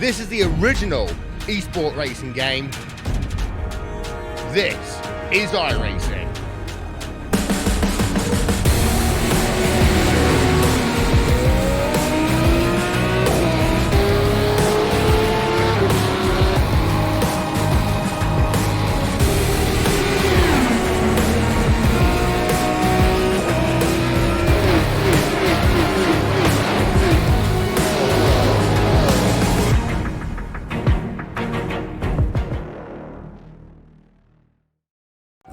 This is the original esport racing game. This is iRacing.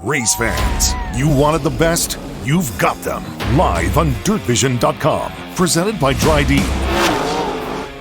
Race fans, you wanted the best? You've got them. Live on DirtVision.com. Presented by Dry D.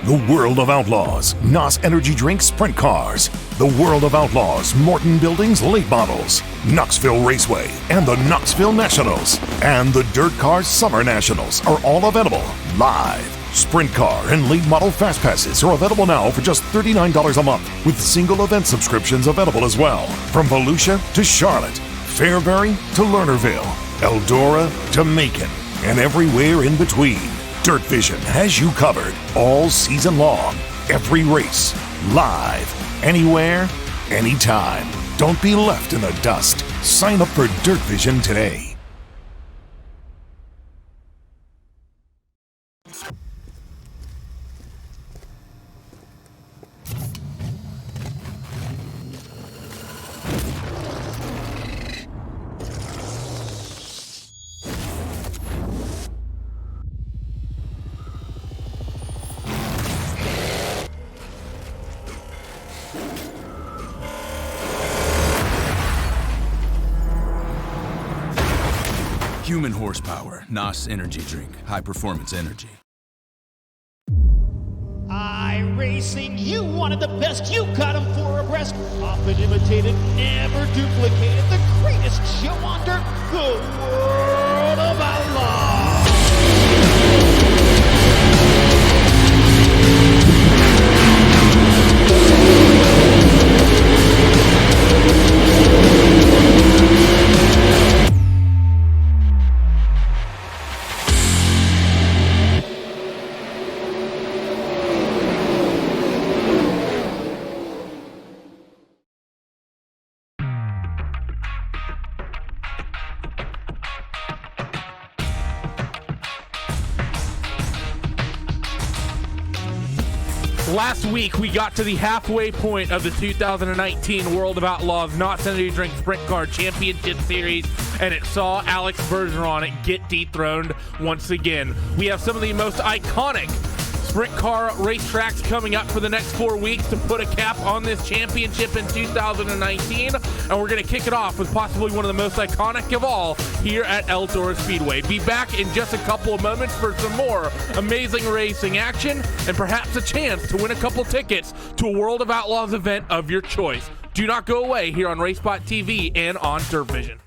The World of Outlaws. NOS Energy Drink Sprint Cars. The World of Outlaws. Morton Buildings Late Models. Knoxville Raceway and the Knoxville Nationals. And the Dirt Cars Summer Nationals are all available live. Sprint Car and Late Model Fast Passes are available now for just $39 a month, with single event subscriptions available as well. From Volusia to Charlotte, Fairbury to Lernerville, Eldora to Macon, and everywhere in between. Dirt Vision has you covered all season long. Every race, live, anywhere, anytime. Don't be left in the dust. Sign up for Dirt Vision today. Human horsepower, NOS energy drink, high performance energy. iRacing, you wanted the best, you got them for abreast. Often imitated, never duplicated. The greatest show on dirt, the World of Outlaws. Last week, we got to the halfway point of the 2019 World of Outlaws NOS Energy Drink Sprint Car Championship Series, and it saw Alex Bergeron get dethroned once again. We have some of the most iconic sprint car racetracks coming up for the next 4 weeks to put a cap on this championship in 2019, and we're going to kick it off with possibly one of the most iconic of all here at Eldora Speedway. Be back in just a couple of moments for some more amazing racing action and perhaps a chance to win a couple tickets to a World of Outlaws event of your choice. Do not go away here on RaceSpot TV and on Dirt Vision.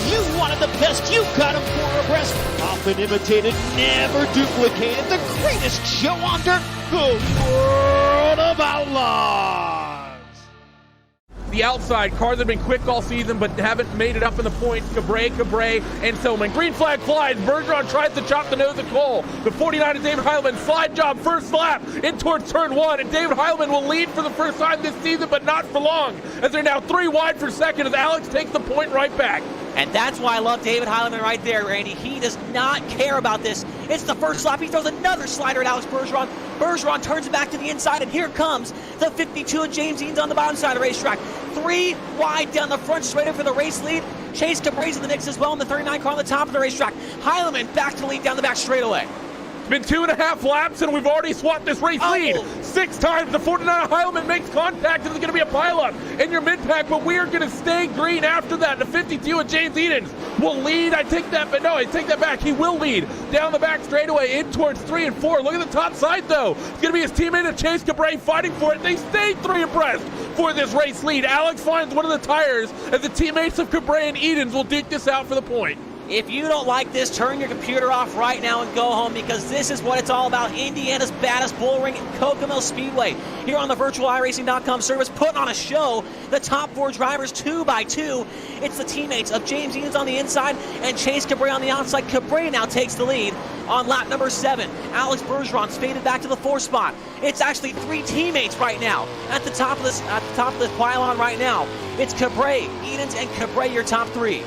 You wanted the best, you got them for abreast. Often imitated, never duplicated. The greatest show on dirt, the World of Outlaws. The outside, cars have been quick all season but haven't made it up in the points. Cabre, and Tillman. Green flag flies. Bergeron tries to chop the nose of Cole. The 49 is David Heilman. Slide job, first lap, in towards turn one. And David Heilman will lead for the first time this season, but not for long, as they're now 3 wide for second as Alex takes the point right back. And that's why I love David Heilman right there, Randy. He does not care about this. It's the first lap. He throws another slider at Alex Bergeron. Bergeron turns it back to the inside, and here comes the 52 of James Eanes on the bottom side of the racetrack. 3 wide down the front, straight in for the race lead. Chase Cabre's in the mix as well in the 39 car on the top of the racetrack. Heilemann back to the lead down the back straightaway. Been 2.5 laps, and we've already swapped this race lead 6 times. The 49 Heilman makes contact, and there's going to be a pileup in your mid-pack, but we are going to stay green after that. The 52 of James Eanes will lead. I take that back. He will lead down the back straightaway in towards 3 and 4. Look at the top side, though. It's going to be his teammate Chase Cabre fighting for it. They stayed 3 abreast for this race lead. Alex finds one of the tires, as the teammates of Cabre and Eanes will duke this out for the point. If you don't like this, turn your computer off right now and go home, because this is what it's all about. Indiana's baddest bull ring, Kokomo Speedway. Here on the virtual iRacing.com service, putting on a show. The top 4 drivers 2 by 2. It's the teammates of James Edens on the inside and Chase Cabre on the outside. Cabre now takes the lead on lap number 7. Alex Bergeron's faded back to the 4th spot. It's actually 3 teammates right now at the top of this pylon right now. It's Cabre, Edens, and Cabre, your top 3.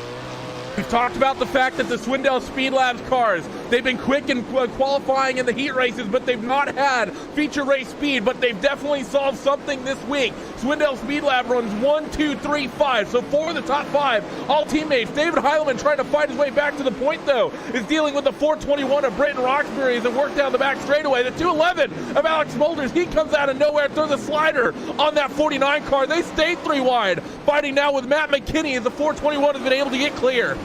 We've talked about the fact that the Swindell Speed Labs cars, they've been quick in qualifying in the heat races, but they've not had feature race speed, but they've definitely solved something this week. Swindell Speed Lab runs 1, 2, 3, 5. So 4 of the top 5, all teammates. David Heilman trying to fight his way back to the point, though, is dealing with the 421 of Britton Roxbury as it worked down the back straightaway. The 211 of Alex Mulders, he comes out of nowhere, throws a slider on that 49 car. They stayed 3 wide, fighting now with Matt McKinney as the 421 has been able to get clear.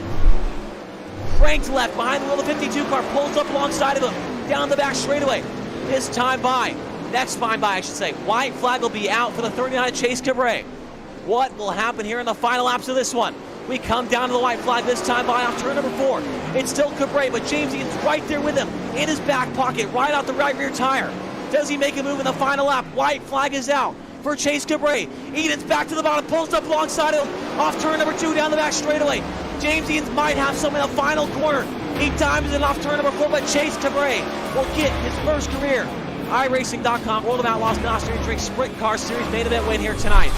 Cranked left behind the wheel of the 52 car, pulls up alongside of him, down the back straightaway. This time by, next time by I should say, white flag will be out for the 39 of Chase Cabre. What will happen here in the final laps of this one? We come down to the white flag this time by off turn number 4. It's still Cabre, but James Edens right there with him in his back pocket, right out the right rear tire. Does he make a move in the final lap? White flag is out for Chase Cabre. Edens back to the bottom, pulls up alongside him, off turn number 2 down the back straightaway. James Edens might have some in the final corner. He times it off turn number 4, but Chase Cabre will get his first career iRacing.com World of Outlaws NOS Energy Drink Sprint Car Series main event win here tonight.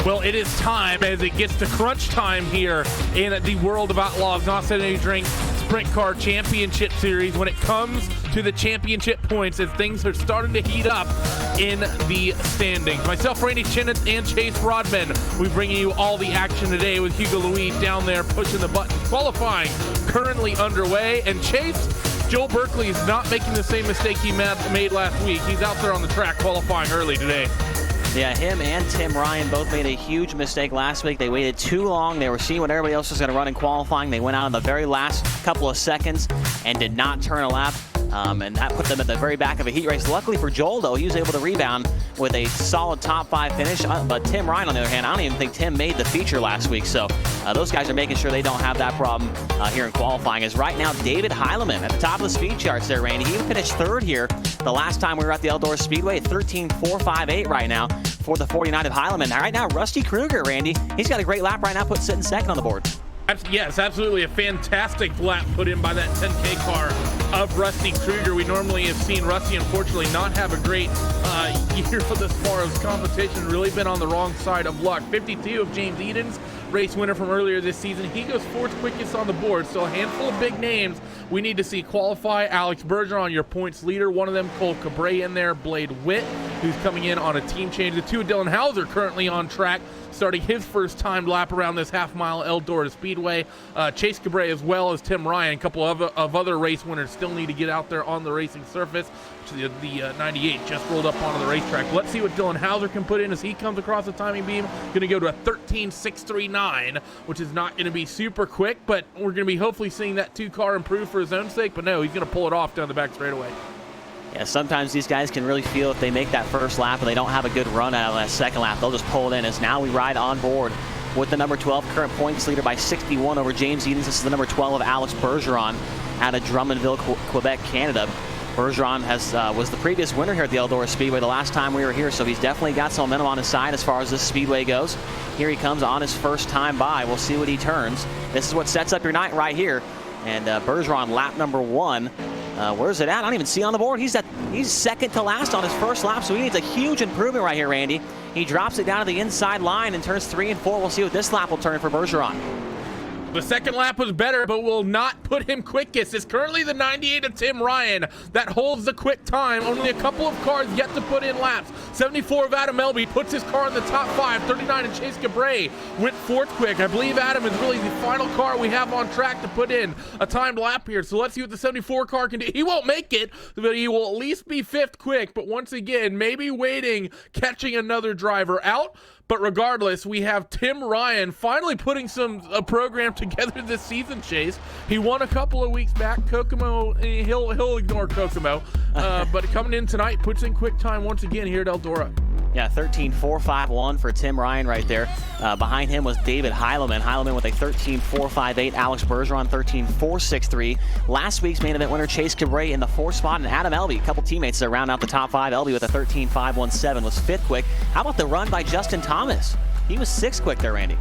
Well, it is time as it gets to crunch time here in the World of Outlaws NOS Energy Drink Sprint Car Championship Series when it comes to the championship points as things are starting to heat up in the standings. Myself, Randy Chinnis, and Chase Rodman, we bring you all the action today with Hugo Louis down there pushing the button. Qualifying currently underway, and Chase, Joel Berkeley is not making the same mistake he made last week. He's out there on the track qualifying early today. Yeah, him and Tim Ryan both made a huge mistake last week. They waited too long. They were seeing what everybody else was going to run in qualifying. They went out in the very last couple of seconds and did not turn a lap. And that put them at the very back of a heat race. Luckily for Joel, though, he was able to rebound with a solid top 5 finish. But Tim Ryan, on the other hand, I don't even think Tim made the feature last week. So those guys are making sure they don't have that problem here in qualifying. As right now, David Heilemann at the top of the speed charts there, Randy. He finished 3rd here the last time we were at the Eldora Speedway at 13.458 right now for the 49 of Heilemann. Right now, Rusty Kruger, Randy, he's got a great lap right now, sitting 2nd on the board. Yes, absolutely. A fantastic lap put in by that 10K car of Rusty Kruger. We normally have seen Rusty, unfortunately, not have a great year as far as competition. Really been on the wrong side of luck. 52 of James Edens, race winner from earlier this season. He goes 4th quickest on the board. So a handful of big names we need to see qualify. Alex Bergeron, your points leader. One of them, Cole Cabre in there. Blade Witt, who's coming in on a team change. The 2 of Dylan Hauser currently on track, starting his first timed lap around this half-mile Eldora Speedway. Chase Cabre as well as Tim Ryan. A couple of other race winners still need to get out there on the racing surface. The 98 just rolled up onto the racetrack. Let's see what Dylan Hauser can put in as he comes across the timing beam. Going to go to a 13.639, which is not going to be super quick, but we're going to be hopefully seeing that 2-car improve for his own sake. But no, he's going to pull it off down the back straightaway. Yeah, sometimes these guys can really feel if they make that first lap and they don't have a good run out of that second lap, they'll just pull it in. As now we ride on board with the number 12 current points leader by 61 over James Edens. This is the number 12 of Alex Bergeron out of Drummondville, Quebec, Canada. Bergeron was the previous winner here at the Eldora Speedway the last time we were here, so he's definitely got some momentum on his side as far as this speedway goes. Here he comes on his first time by. We'll see what he turns. This is what sets up your night right here. And Bergeron, lap number 1. Where's it at? I don't even see it on the board. He's second to last on his first lap, so he needs a huge improvement right here, Randy. He drops it down to the inside line and turns 3 and 4. We'll see what this lap will turn for Bergeron. The second lap was better, but will not put him quickest. It's currently the 98 of Tim Ryan that holds the quick time. Only a couple of cars yet to put in laps. 74 of Adam Elby puts his car in the top 5. 39 of Chase Cabray went fourth quick. I believe Adam is really the final car we have on track to put in a timed lap here. So let's see what the 74 car can do. He won't make it, but he will at least be fifth quick. But once again, maybe waiting, catching another driver out. But regardless, we have Tim Ryan finally putting a program together this season, Chase. He won a couple of weeks back. Kokomo, he'll ignore Kokomo. But coming in tonight, puts in quick time once again here at Eldora. Yeah, 13.451 for Tim Ryan right there. Behind him was David Heilemann. Heilemann with a 13.458. Alex Bergeron, 13.463. Last week's main event winner, Chase Cabray in the 4th spot, and Adam Elby, a couple teammates that round out the top 5. Elby with a 13.517 was 5th quick. How about the run by Justin Thomas? He was 6th quick there, Randy.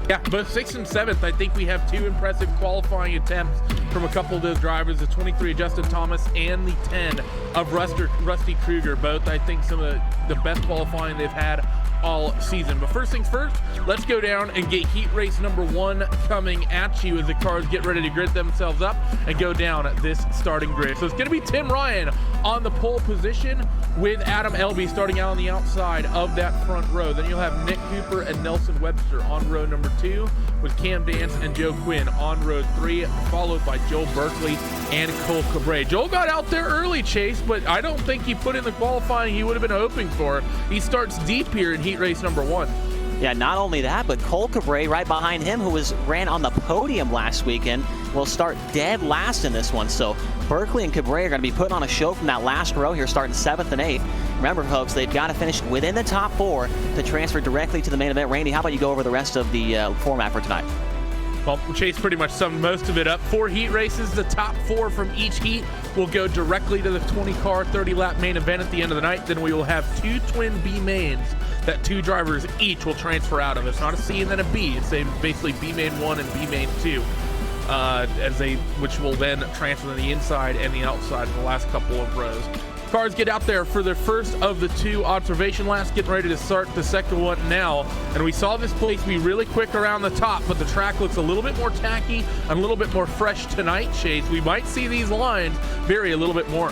Yeah, both 6th and 7th. I think we have 2 impressive qualifying attempts from a couple of those drivers. The 23 of Justin Thomas and the 10 of Rusty Kruger. Both, I think, some of the best qualifying they've had all season. But first things first, let's go down and get heat race number 1 coming at you as the cars get ready to grid themselves up and go down this starting grid. So it's going to be Tim Ryan on the pole position with Adam Elby starting out on the outside of that front row. Then you'll have Nick Cooper and Nelson Webster on row number 2 with Cam Dance and Joe Quinn on row 3, followed by Joel Berkeley and Cole Cabray. Joel got out there early, Chase, but I don't think he put in the qualifying he would have been hoping for. He starts deep here in heat race number 1. Yeah, not only that, but Cole Cabray right behind him, who ran on the podium last weekend, will start dead last in this one. So Berkeley and Cabray are going to be putting on a show from that last row here, starting 7th and 8th. Remember, folks, they've got to finish within the top 4 to transfer directly to the main event. Randy, how about you go over the rest of the format for tonight? Well, Chase pretty much summed most of it up. 4 heat races. The top 4 from each heat will go directly to the 20-car, 30-lap main event at the end of the night. Then we will have 2 twin B mains that 2 drivers each will transfer out of. It's not a C and then a B. It's basically B main 1 and B main 2, which will then transfer to the inside and the outside in the last couple of rows. Cars get out there for their first of the 2 observation laps, getting ready to start the second one now. And we saw this place be really quick around the top, but the track looks a little bit more tacky and a little bit more fresh tonight, Chase. We might see these lines vary a little bit more.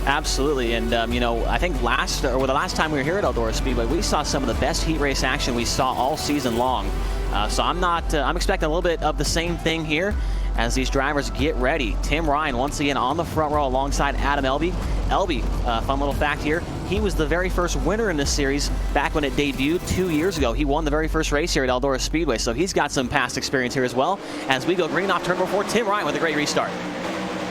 Absolutely, and I think the last time we were here at Eldora Speedway, we saw some of the best heat race action we saw all season long. So I'm expecting a little bit of the same thing here as these drivers get ready. Tim Ryan once again on the front row alongside Adam Elby. Elby, fun little fact here, he was the very first winner in this series back when it debuted 2 years ago. He won the very first race here at Eldora Speedway, so he's got some past experience here as well. As we go green off turn number 4, Tim Ryan with a great restart.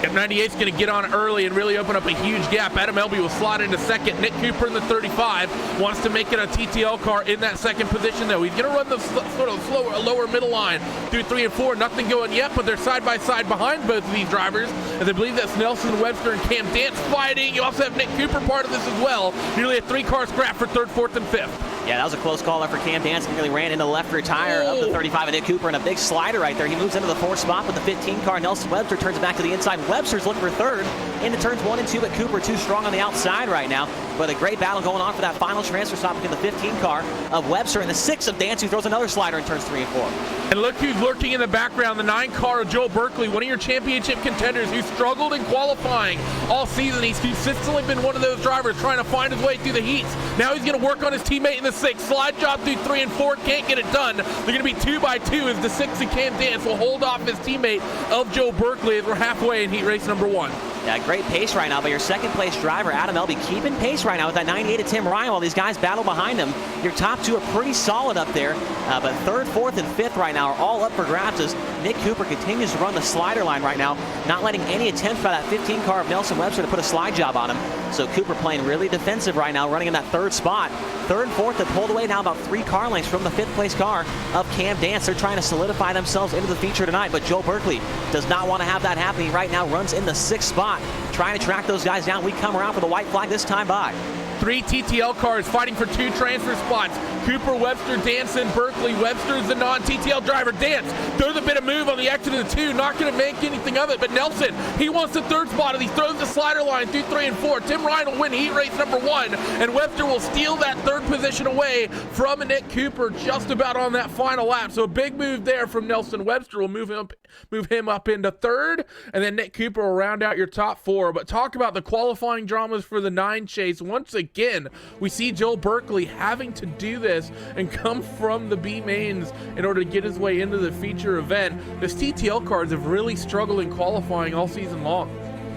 F98 is going to get on early and really open up a huge gap. Adam Elby will slide into second. Nick Cooper in the 35 wants to make it a TTL car in that second position, though. He's going to run the sort of slower, lower middle line through 3 and 4. Nothing going yet, but they're side by side behind both of these drivers. And I believe that's Nelson Webster and Cam Dance fighting. You also have Nick Cooper part of this as well. Nearly a 3-car scrap for 3rd, 4th, and 5th. Yeah, that was a close call there for Cam Dance. He really ran into the left rear tire of the 35 of Nick Cooper and a big slider right there. He moves into the 4th spot with the 15 car. Nelson Webster turns back to the inside. Webster's looking for 3rd into turns 1 and 2, but Cooper too strong on the outside right now. But a great battle going on for that final transfer stop between the 15 car of Webster and the 6 of Dance, who throws another slider in turns 3 and 4. And look who's lurking in the background, the 9 car of Joel Berkeley, one of your championship contenders who struggled in qualifying all season. He's consistently been one of those drivers trying to find his way through the heats. Now he's going to work on his teammate in the 6. Slide job through 3 and 4, can't get it done. They're going to be 2 by 2 as the 6 of Cam Dance will hold off his teammate of Joe Berkeley as we're halfway in heat race number 1. Yeah, great pace right now by your second place driver, Adam Elby, keeping pace right now with that 98 of Tim Ryan while these guys battle behind him. Your top 2 are pretty solid up there, but 3rd, 4th, and 5th right now are all up for grabs as Nick Cooper continues to run the slider line right now, not letting any attempts by that 15 car of Nelson Webster to put a slide job on him. So Cooper playing really defensive right now, running in that 3rd spot. 3rd and 4th have pulled away now about 3 car lengths from the 5th place car of Cam Dance. They're trying to solidify themselves into the feature tonight, but Joe Berkeley does not want to have that happening right now. Runs in the 6th spot, trying to track those guys down. We come around for the white flag this time by. 3 TTL cars fighting for 2 transfer spots. Cooper, Webster, Danson, Berkeley. Webster's the non-TTL driver. Dance throws a bit of move on the exit of the 2, not going to make anything of it, but Nelson, he wants the 3rd spot as he throws the slider line through 3 and 4. Tim Ryan will win heat race number 1, and Webster will steal that 3rd position away from Nick Cooper just about on that final lap. So a big move there from Nelson. Webster will move him up into 3rd, and then Nick Cooper will round out your top 4. But talk about the qualifying dramas for the 9 chase. Once again, we see Joel Berkeley having to do this and come from the B mains in order to get his way into the feature event. This TTL cars have really struggled in qualifying all season long.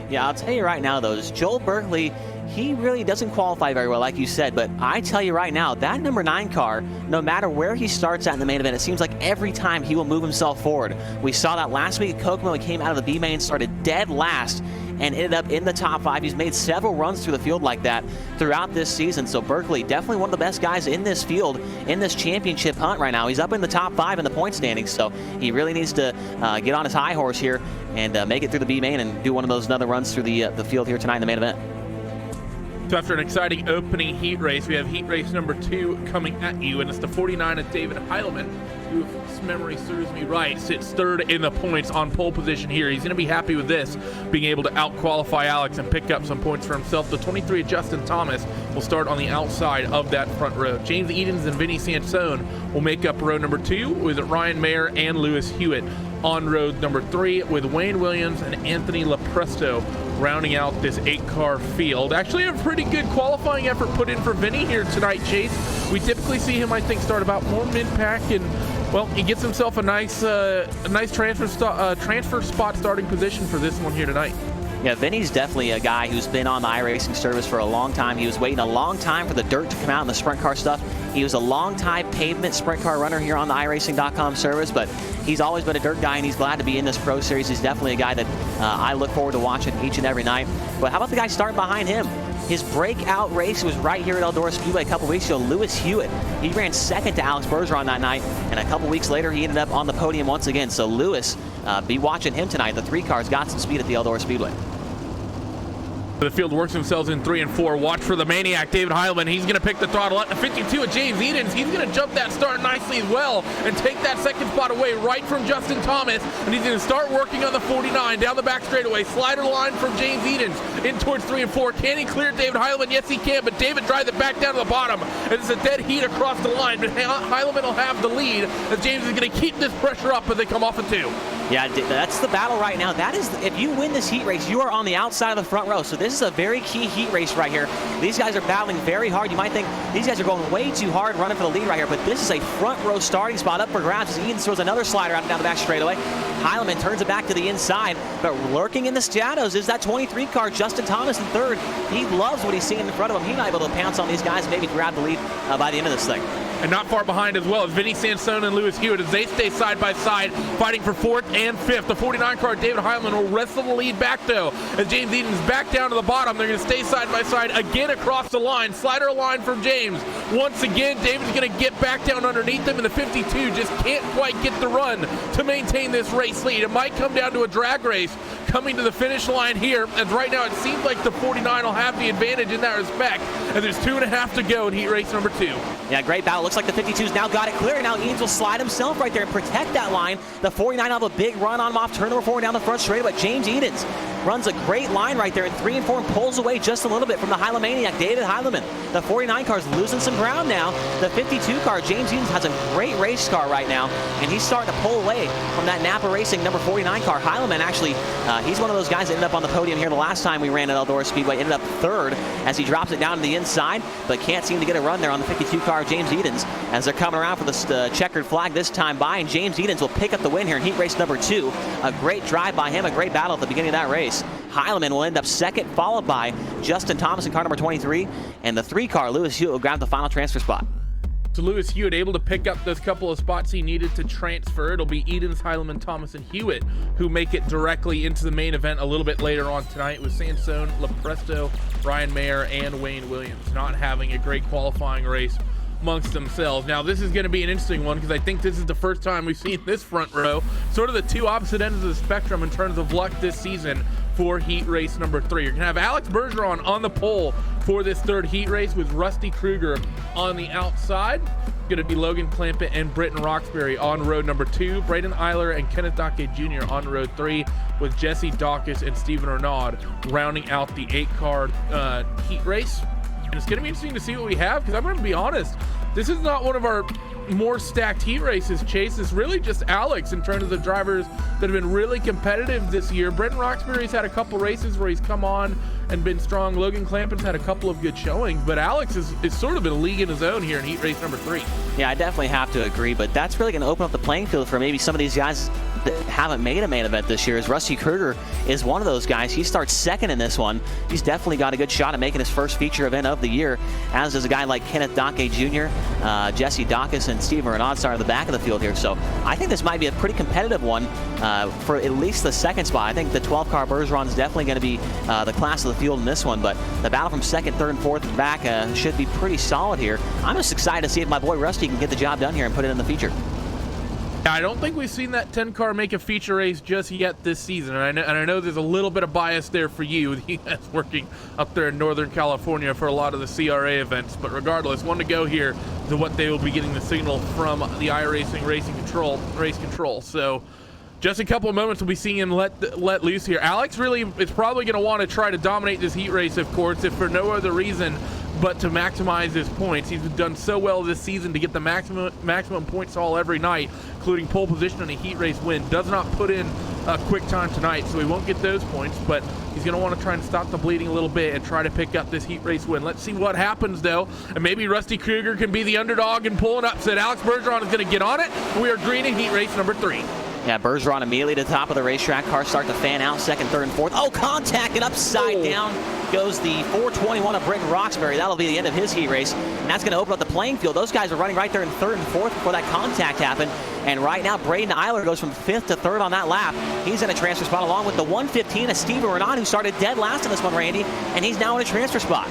Yeah, I'll tell you right now, though, Joel Berkeley, he really doesn't qualify very well, like you said, but I tell you right now, that number 9 car, no matter where he starts at in the main event, it seems like every time he will move himself forward. We saw that last week at Kokomo. He came out of the B main, started dead last, and ended up in the top 5. He's made several runs through the field like that throughout this season. So Berkeley, definitely one of the best guys in this field, in this championship hunt right now. He's up in the top 5 in the point standings, so he really needs to get on his high horse here and make it through the B main and do one of those another runs through the field here tonight in the main event. So after an exciting opening heat race, we have heat race number 2 coming at you, and it's the 49 of David Heilman, who, if memory serves me right, sits 3rd in the points on pole position here. He's going to be happy with this, being able to out-qualify Alex and pick up some points for himself. The 23 of Justin Thomas will start on the outside of that front row. James Edens and Vinny Sansone will make up row number 2 with Ryan Mayer and Lewis Hewitt on row number 3, with Wayne Williams and Anthony Lepresto rounding out this 8-car field. Actually, a pretty good qualifying effort put in for Vinny here tonight, Chase. We typically see him, I think, start about more mid-pack, and, well, he gets himself a nice transfer spot starting position for this one here tonight. Yeah, Vinny's definitely a guy who's been on the iRacing service for a long time. He was waiting a long time for the dirt to come out in the sprint car stuff. He was a long-time pavement sprint car runner here on the iRacing.com service, but he's always been a dirt guy, and he's glad to be in this Pro Series. He's definitely a guy that I look forward to watching each and every night. But how about the guy starting behind him? His breakout race was right here at Eldora Speedway a couple weeks ago. Lewis Hewitt, he ran 2nd to Alex Bergeron that night, and a couple weeks later he ended up on the podium once again. So Lewis, be watching him tonight. The 3 cars got some speed at the Eldora Speedway. The field works themselves in 3 and 4. Watch for the maniac, David Heilman. He's going to pick the throttle up. The 52 of James Edens. He's going to jump that start nicely as well and take that 2nd spot away right from Justin Thomas. And he's going to start working on the 49 down the back straightaway. Slider line from James Edens in towards 3 and 4. Can he clear David Heilman? Yes, he can. But David drives it back down to the bottom. And it's a dead heat across the line. But Heilman will have the lead as James is going to keep this pressure up as they come off of 2. Yeah, that's the battle right now. That is, if you win this heat race, you are on the outside of the front row. So this is a very key heat race right here. These guys are battling very hard. You might think these guys are going way too hard running for the lead right here, but this is a front row starting spot up for grabs. Edens throws another slider out and down the back straightaway. Heilman turns it back to the inside, but lurking in the shadows is that 23 car, Justin Thomas in 3rd. He loves what he's seeing in front of him. He might be able to pounce on these guys and maybe grab the lead by the end of this thing. And not far behind as well as Vinny Sansone and Lewis Hewitt as they stay side by side, fighting for 4th and 5th. The 49 car, David Heilman, will wrestle the lead back, though, as James Edens back down to the bottom. They're going to stay side by side again across the line. Slider line from James. Once again, David's going to get back down underneath them, and the 52 just can't quite get the run to maintain this race lead. It might come down to a drag race coming to the finish line here, as right now it seems like the 49 will have the advantage in that respect, and there's 2.5 to go in heat race number 2. Yeah, great battle. Looks like the 52's now got it clear. Now Edens will slide himself right there and protect that line. The 49 will have a big run on him off turn number 4 down the front straightaway. James Edens runs a great line right there in 3 and 4 and pulls away just a little bit from the Heilemaniac, David Heileman. The 49 car's losing some ground now. The 52 car, James Edens, has a great race car right now, and he's starting to pull away from that Napa Racing number 49 car. Heileman actually, he's one of those guys that ended up on the podium here the last time we ran at Eldora Speedway. Ended up 3rd as he drops it down to the inside, but can't seem to get a run there on the 52 car, James Edens, as they're coming around for the checkered flag this time by, and James Edens will pick up the win here in heat race number 2. A great drive by him, a great battle at the beginning of that race. Heileman will end up 2nd, followed by Justin Thomas in car number 23, and the 3 car, Lewis Hewitt, will grab the final transfer spot. So Lewis Hewitt able to pick up those couple of spots he needed to transfer. It'll be Edens, Heileman, Thomas, and Hewitt who make it directly into the main event a little bit later on tonight, with Sansone, Lepresto, Ryan Mayer, and Wayne Williams not having a great qualifying race amongst themselves. Now this is going to be an interesting one, because I think this is the first time we've seen this front row, sort of the two opposite ends of the spectrum in terms of luck this season for heat race number 3. You're going to have Alex Bergeron on the pole for this third heat race with Rusty Kruger on the outside. Going to be Logan Clampett and Britton Roxbury on road number 2. Braden Eiler and Kenneth Dake Jr. on road 3 with Jesse Dawkins and Stephen Renaud rounding out the 8-car heat race. And it's going to be interesting to see what we have, because I'm going to be honest, this is not one of our more stacked heat races, Chase. It's really just Alex in terms of the drivers that have been really competitive this year. Britton Roxbury's had a couple races where he's come on and been strong. Logan Clampett's had a couple of good showings, but Alex is sort of in a league in his own here in heat race number 3. Yeah, I definitely have to agree, but that's really going to open up the playing field for maybe some of these guys that haven't made a main event this year. As Rusty Kruger is one of those guys. He starts second in this one. He's definitely got a good shot at making his first feature event of the year, as does a guy like Kenneth Dake Jr., Jesse Dawkins, and Stephen Renaud start at the back of the field here. So I think this might be a pretty competitive one for at least the second spot. I think the 12-car Bergeron is definitely going to be the class of the field in this one, but the battle from second, third, and fourth and back should be pretty solid here. I'm just excited to see if my boy Rusty can get the job done here and put it in the feature. I don't think we've seen that 10-car make a feature race just yet this season, and I know there's a little bit of bias there for you, the US working up there in Northern California for a lot of the CRA events, but regardless, one to go here to what they will be getting the signal from the iRacing race control. So just a couple of moments we'll be seeing him let loose here. Alex really is probably going to want to try to dominate this heat race, of course, if for no other reason but to maximize his points. He's done so well this season to get the maximum points haul every night, including pole position and a heat race win. Does not put in a quick time tonight, so he won't get those points, but he's going to want to try and stop the bleeding a little bit and try to pick up this heat race win. Let's see what happens, though, and maybe Rusty Kruger can be the underdog and pull an upset. Alex Bergeron is going to get on it. We are green in heat race number 3. Yeah, Bergeron immediately to the top of the racetrack. Cars start to fan out, second, third, and fourth. Oh, contact, and upside down goes the 421 of Britton Roxbury. That'll be the end of his heat race, and that's going to open up the playing field. Those guys are running right there in third and fourth before that contact happened, and right now Braden Eiler goes from 5th to 3rd on that lap. He's in a transfer spot along with the 115 of Stephen Renaud, who started dead last in this one, Randy, and he's now in a transfer spot.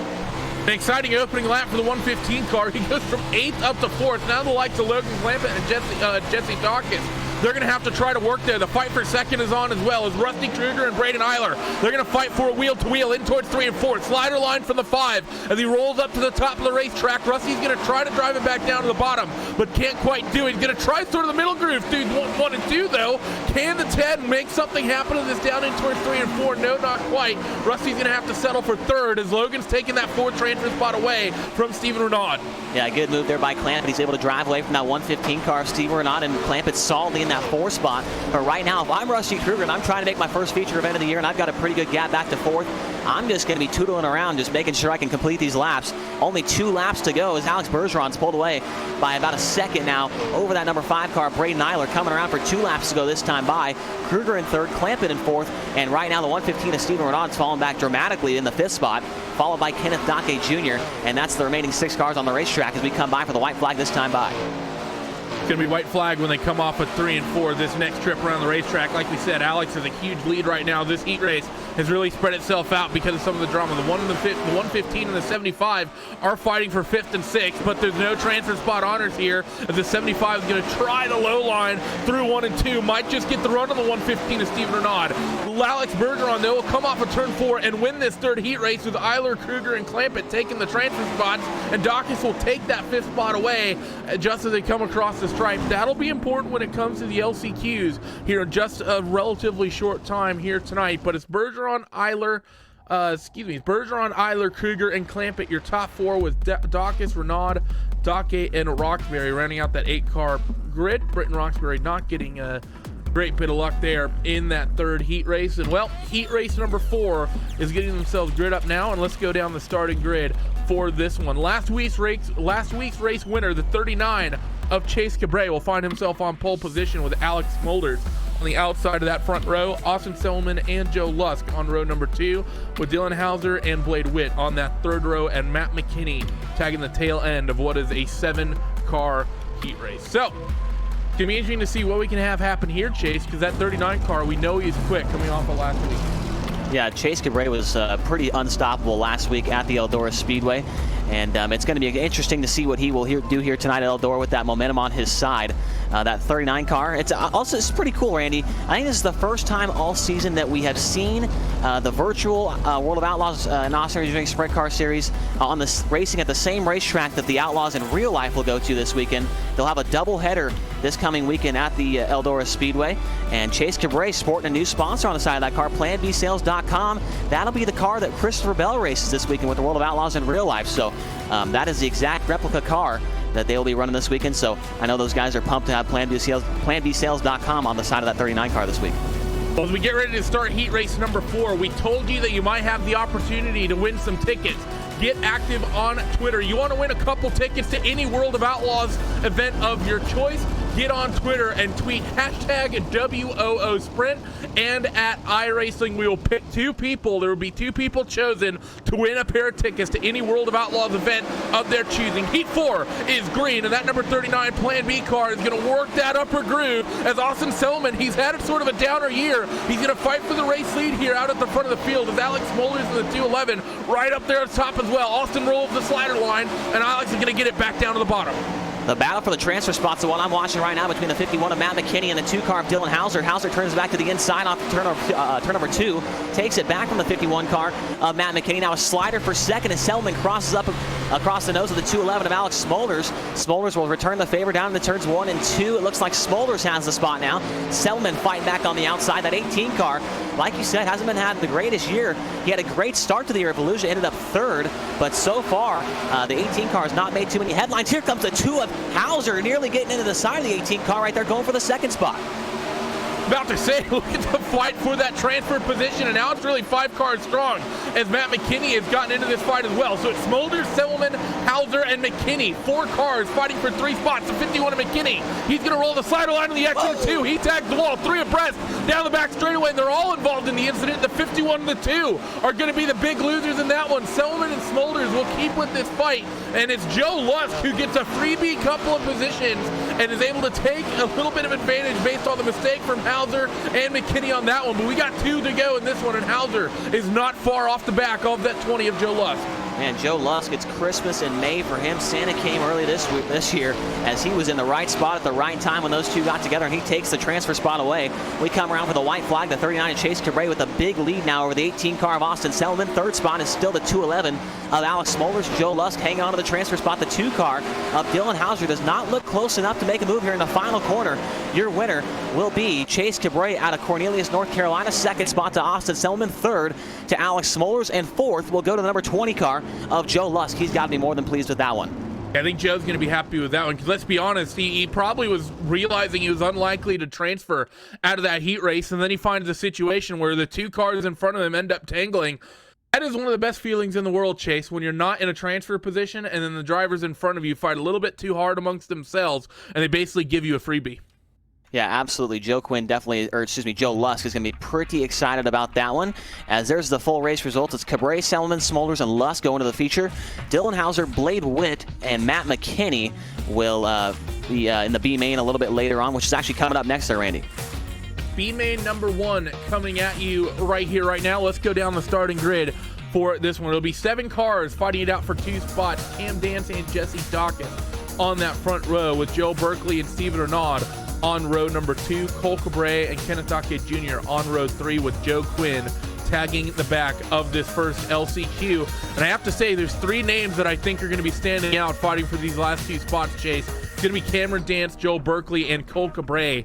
An exciting opening lap for the 115 car. He goes from 8th up to 4th. Now the likes of Logan Clampett and Jesse Dawkins, they're going to have to try to work there. The fight for second is on as well as Rusty Kruger and Braden Eiler. They're going to fight for a wheel-to-wheel in towards 3 and 4. Slider line from the 5 as he rolls up to the top of the racetrack. Rusty's going to try to drive it back down to the bottom, but can't quite do it. He's going to try sort of the middle groove. Dude, 1 and 2, though. Can the 10 make something happen to this down in towards 3 and 4? No, not quite. Rusty's going to have to settle for 3rd as Logan's taking that 4th transfer spot away from Stephen Renaud. Yeah, good move there by Clampett. He's able to drive away from that 115 car. Stephen Renaud and Clampett solidly in that 4 spot. But right now, if I'm Rusty Kruger and I'm trying to make my first feature event of the year and I've got a pretty good gap back to 4th, I'm just going to be tootling around, just making sure I can complete these laps. Only 2 laps to go as Alex Bergeron's pulled away by about a second now over that number 5 car, Braden Eiler, coming around for 2 laps to go this time by. Kruger in 3rd, Clampett in 4th, and right now the 115 of Stephen Renaud's fallen back dramatically in the 5th spot, followed by Kenneth Dake Jr., and that's the remaining 6 cars on the racetrack as we come by for the white flag this time by. It's going to be white flag when they come off at 3 and 4 this next trip around the racetrack. Like we said, Alex has a huge lead right now. This heat race has really spread itself out because of some of the drama. The 115 and the 75 are fighting for 5th and 6th, but there's no transfer spot honors here as the 75 is going to try the low line through 1 and 2. Might just get the run on the 115 of Stephen Renaud. Alex Bergeron, though, will come off of turn 4 and win this 3rd heat race with Eiler, Kruger, and Clampett taking the transfer spots, and Dawkins will take that 5th spot away just as they come across the stripe. That'll be important when it comes to the LCQs here in just a relatively short time here tonight, but it's Bergeron, Eiler, Kruger, and Clampett, your top 4 with Dawkins, Renaud, Dake, and Roxbury rounding out that 8-car grid. Britton Roxbury not getting a great bit of luck there in that 3rd heat race. And well, heat race number 4 is getting themselves grid up now, and let's go down the starting grid for this one. Last week's race winner, the 39 of Chase Cabre, will find himself on pole position with Alex Smulders on the outside of that front row. Austin Selman and Joe Lusk on row number 2 with Dylan Hauser and Blade Witt on that 3rd row, and Matt McKinney tagging the tail end of what is a 7-car heat race. So it's going to be interesting to see what we can have happen here, Chase, because that 39 car, we know he's quick coming off of last week. Yeah, Chase Cabre was pretty unstoppable last week at the Eldora Speedway, and it's going to be interesting to see what he will do here tonight at Eldora with that momentum on his side. that 39 car. It's pretty cool, Randy. I think this is the first time all season that we have seen the virtual World of Outlaws NOS Energy Drink Sprint Car Series on the racing at the same racetrack that the Outlaws in real life will go to this weekend. They'll have a doubleheader this coming weekend at the Eldora Speedway. And Chase Cabrera sporting a new sponsor on the side of that car, PlanBSales.com. That'll be the car that Christopher Bell races this weekend with the World of Outlaws in real life. So that is the exact replica car that they will be running this weekend. So I know those guys are pumped to have PlanBSales.com on the side of that 39 car this week. Well, as we get ready to start heat race number 4, we told you that you might have the opportunity to win some tickets. Get active on Twitter. You want to win a couple tickets to any World of Outlaws event of your choice? Get on Twitter and tweet #WOO Sprint and at iRacing. We will pick 2 people. There will be 2 people chosen to win a pair of tickets to any World of Outlaws event of their choosing. Heat 4 is green, and that number 39 Plan B car is going to work that upper groove as Austin Selman, he's had a sort of a downer year. He's going to fight for the race lead here out at the front of the field as Alex Smolders in the 211 right up there at the top as well. Austin rolls the slider line, and Alex is going to get it back down to the bottom. The battle for the transfer spot's the one I'm watching right now between the 51 of Matt McKinney and the 2 car of Dylan Hauser. Hauser turns back to the inside off turnover 2. Takes it back from the 51 car of Matt McKinney. Now a slider for second as Selman crosses up across the nose of the 211 of Alex Smolders. Smolders will return the favor down in the turns 1 and 2. It looks like Smolders has the spot now. Selman fighting back on the outside. That 18 car, like you said, hasn't been having the greatest year. He had a great start to the year. Volusia ended up 3rd, but so far the 18 car has not made too many headlines. Here comes the 2 of Hauser nearly getting into the side of the 18 car right there, going for the second spot. About to say, look at the fight for that transfer position, and now it's really 5 cars strong as Matt McKinney has gotten into this fight as well. So it's Smolders, Selman, Hauser, and McKinney. 4 cars fighting for 3 spots. The 51 of McKinney. He's going to roll the slider line on the exit 2. He tags the wall, 3 abreast down the back straightaway, and they're all involved in the incident. The 51 and the 2 are going to be the big losers in that one. Selman and Smolders will keep with this fight, and it's Joe Lusk who gets a freebie couple of positions and is able to take a little bit of advantage based on the mistake from Hauser and McKinney on that one. But we got 2 to go in this one, and Hauser is not far off the back of that 20 of Joe Lusk. Man, Joe Lusk, it's Christmas in May for him. Santa came early this year as he was in the right spot at the right time when those 2 got together, and he takes the transfer spot away. We come around for the white flag, the 39 of Chase Cabrera with a big lead now over the 18 car of Austin Selman. 3rd spot is still the 211 of Alex Smolders. Joe Lusk hanging on to the transfer spot. The 2 car of Dylan Hauser does not look close enough to make a move here in the final corner. Your winner will be Chase Cabrera out of Cornelius, North Carolina. 2nd spot to Austin Selman. 3rd to Alex Smolders, and 4th will go to the number 20 car of Joe Lusk. He's got to be more than pleased with that one. I think Joe's going to be happy with that one because let's be honest, he probably was realizing he was unlikely to transfer out of that heat race, and then he finds a situation where the 2 cars in front of him end up tangling. That is one of the best feelings in the world, Chase, when you're not in a transfer position and then the drivers in front of you fight a little bit too hard amongst themselves and they basically give you a freebie. Yeah, absolutely. Joe Lusk is going to be pretty excited about that one. As there's the full race results, it's Cabrera, Selman, Smolders, and Lusk going to the feature. Dylan Hauser, Blade Witt, and Matt McKinney will be in the B main a little bit later on, which is actually coming up next there, Randy. B main number 1 coming at you right here, right now. Let's go down the starting grid for this one. It'll be 7 cars fighting it out for 2 spots. Cam Dance and Jesse Dawkins on that front row with Joe Berkeley and Steven Renaud on row number 2, Cole Cabrera and Kenneth Ake Jr. on row 3 with Joe Quinn tagging the back of this first LCQ. And I have to say, there's 3 names that I think are going to be standing out fighting for these last 2 spots, Chase. It's going to be Cameron Dance, Joe Berkeley, and Cole Cabrera.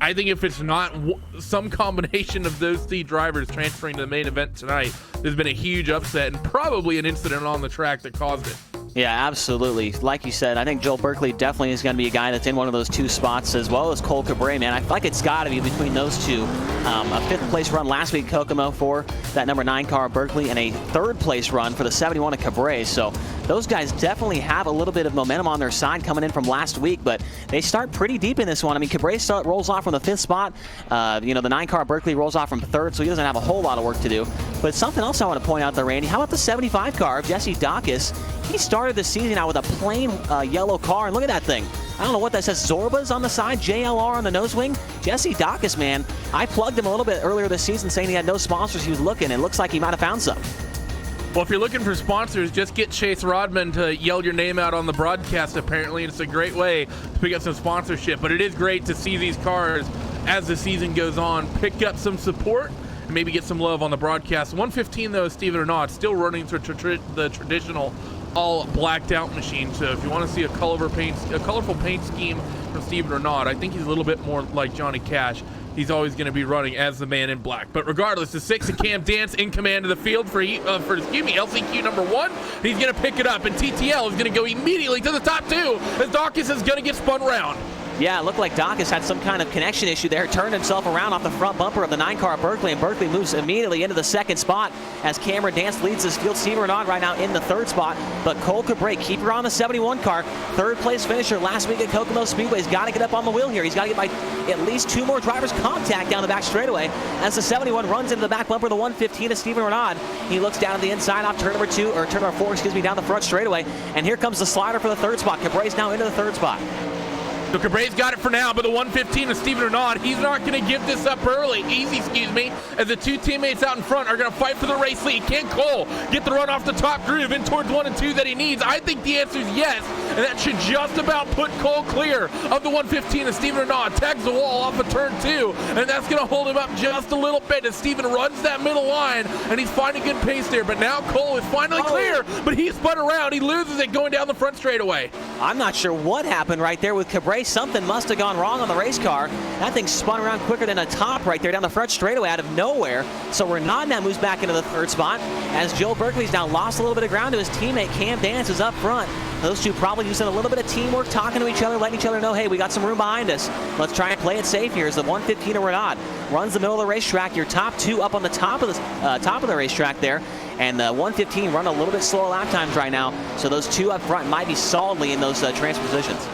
I think if it's not some combination of those 3 drivers transferring to the main event tonight, there's been a huge upset and probably an incident on the track that caused it. Yeah, absolutely. Like you said, I think Joe Berkeley definitely is going to be a guy that's in one of those 2 spots, as well as Cole Cabrera, man. I feel like it's got to be between those 2. A 5th place run last week, Kokomo, for that number 9 car of Berkeley, and a 3rd place run for the 71 of Cabrera. So those guys definitely have a little bit of momentum on their side coming in from last week, but they start pretty deep in this one. I mean, Cabrera rolls off from the 5th spot. The 9 car of Berkeley rolls off from 3rd, so he doesn't have a whole lot of work to do. But something else I want to point out there, Randy, how about the 75 car of Jesse Dawkins? He started the season out with a plain yellow car, and look at that thing. I don't know what that says. Zorba's on the side, JLR on the nose wing. Jesse Dawkins, man, I plugged him a little bit earlier this season saying he had no sponsors. He was looking, and it looks like he might have found some. Well, if you're looking for sponsors, just get Chase Rodman to yell your name out on the broadcast, apparently. It's a great way to pick up some sponsorship. But it is great to see these cars, as the season goes on, pick up some support and maybe get some love on the broadcast. 115, though, Stephen or not, still running through the traditional all blacked out machine. So if you want to see a colorful paint scheme from Stephen or not, I think he's a little bit more like Johnny Cash. He's always going to be running as the man in black. But regardless, the 6 of Cam Dance in command of the field for LCQ number 1. He's going to pick it up, and TTL is going to go immediately to the top 2 as Dawkins is going to get spun around. Yeah, it looked like Dawkins had some kind of connection issue there, turned himself around off the front bumper of the 9 car at Berkeley, and Berkeley moves immediately into the 2nd spot as Cameron Dance leads this field. Steve Renaud right now in the 3rd spot, but Cole Cabré, keeper on the 71 car, 3rd place finisher last week at Kokomo Speedway. He's got to get up on the wheel here. He's got to get by at least 2 more drivers contact down the back straightaway as the 71 runs into the back bumper of the 115 of Stephen Renaud. He looks down on the inside off turn number 4, down the front straightaway, and here comes the slider for the 3rd spot. Cabré's now into the 3rd spot. So Cabré's got it for now, but the 115 of Stephen Renaud, he's not going to give this up easy, as the 2 teammates out in front are going to fight for the race lead. Can Cole get the run off the top groove in towards 1 and 2 that he needs? I think the answer is yes, and that should just about put Cole clear of the 115 of Stephen Renaud. Tags the wall off of turn 2, and that's going to hold him up just a little bit as Stephen runs that middle line, and he's finding good pace there. But now Cole is finally clear, but he's spun around. He loses it going down the front straightaway. I'm not sure what happened right there with Cabré. Something must have gone wrong on the race car. That thing spun around quicker than a top right there down the front straightaway out of nowhere. So Renaud now moves back into the 3rd spot as Joe Berkeley's now lost a little bit of ground to his teammate Cam Dance is up front. Those two probably using a little bit of teamwork, talking to each other, letting each other know, hey, we got some room behind us. Let's try and play it safe here as the 115 of Renaud runs the middle of the racetrack. Your top 2 up on the top of the racetrack there. And the 115 run a little bit slower lap times right now. So those 2 up front might be solidly in those transfer positions.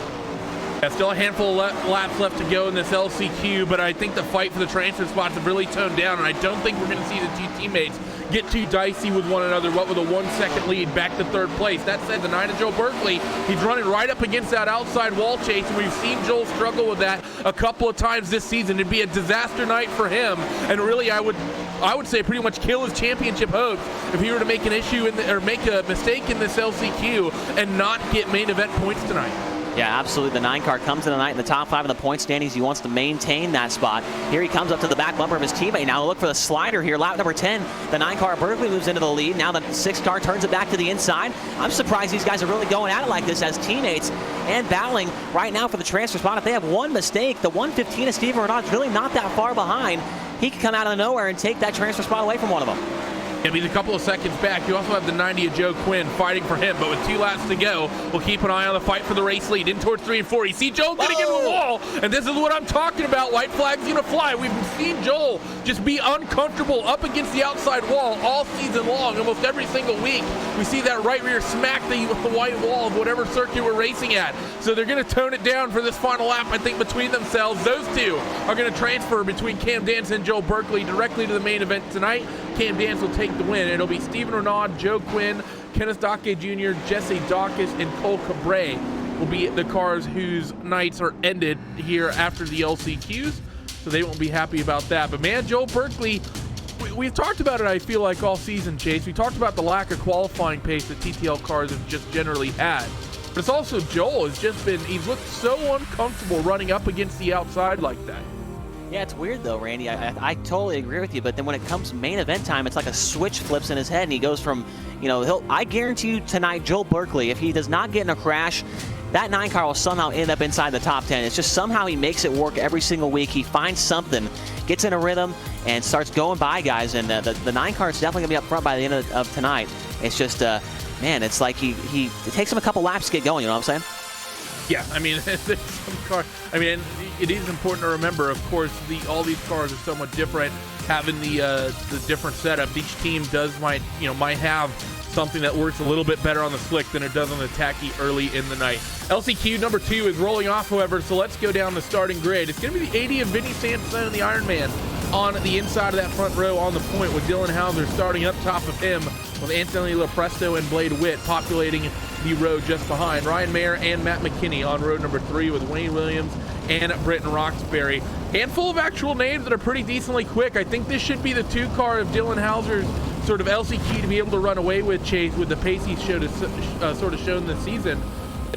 Yeah, still a handful of laps left to go in this LCQ, but I think the fight for the transfer spots have really toned down, and I don't think we're going to see the 2 teammates get too dicey with one another, what with a 1-second lead back to 3rd place. That said, the 9 of Joe Berkeley, he's running right up against that outside wall chase, and we've seen Joel struggle with that a couple of times this season. It'd be a disaster night for him, and really I would say pretty much kill his championship hopes if he were to make an issue or make a mistake in this LCQ and not get main event points tonight. Yeah, absolutely. The 9 car comes in tonight in the top 5 in the point standings. He wants to maintain that spot. Here he comes up to the back bumper of his teammate. Now look for the slider here. Lap number 10. The 9 car Berkeley moves into the lead. Now the 6 car turns it back to the inside. I'm surprised these guys are really going at it like this as teammates and battling right now for the transfer spot. If they have one mistake, the 115 of Stephen Renaud is really not that far behind. He could come out of nowhere and take that transfer spot away from one of them. And he's a couple of seconds back. You also have the 90 of Joe Quinn fighting for him, but with 2 laps to go, we'll keep an eye on the fight for the race lead in towards 3 and 4. You see Joel getting into the wall, and this is what I'm talking about. White flag's gonna fly. We've seen Joel just be uncomfortable up against the outside wall all season long, almost every single week. We see that right rear smack the white wall of whatever circuit we're racing at. So they're gonna tone it down for this final lap, I think, between themselves. Those 2 are gonna transfer between Cam Dance and Joel Berkeley directly to the main event tonight. Cam Dance will take the win. It'll be Stephen Renaud, Joe Quinn, Kenneth Dake Jr., Jesse Dawkins, and Cole Cabré will be the cars whose nights are ended here after the LCQs, so they won't be happy about that. But man, Joe Berkeley, we've talked about it, I feel like, all season, Chase. We talked about the lack of qualifying pace that TTL cars have just generally had. But it's also Joel has just been, he's looked so uncomfortable running up against the outside like that. Yeah, it's weird though, Randy. I totally agree with you, but then when it comes main event time, it's like a switch flips in his head and he goes from, I guarantee you tonight, Joel Berkeley, if he does not get in a crash, that 9 car will somehow end up inside the top 10. It's just somehow he makes it work every single week. He finds something, gets in a rhythm, and starts going by guys, and the 9 car is definitely going to be up front by the end of tonight. It's just, man, it's like it takes him a couple laps to get going, you know what I'm saying? Yeah, I mean, there's some cars. I mean, it is important to remember, of course, all these cars are somewhat different. Having the different setups, each team might have something that works a little bit better on the slick than it does on the tacky early in the night. LCQ number 2 is rolling off, however, so let's go down the starting grid. It's going to be the 80 of Vinny Sansone and the Ironman on the inside of that front row on the point, with Dylan Hauser starting up top of him, with Anthony Lopresto and Blade Witt populating the row just behind. Ryan Mayer and Matt McKinney on road number 3 with Wayne Williams and Britton Roxbury. Handful of actual names that are pretty decently quick. I think this should be the 2 car of Dylan Hauser's sort of LCQ to be able to run away with Chase with the pace he's sort of shown this season.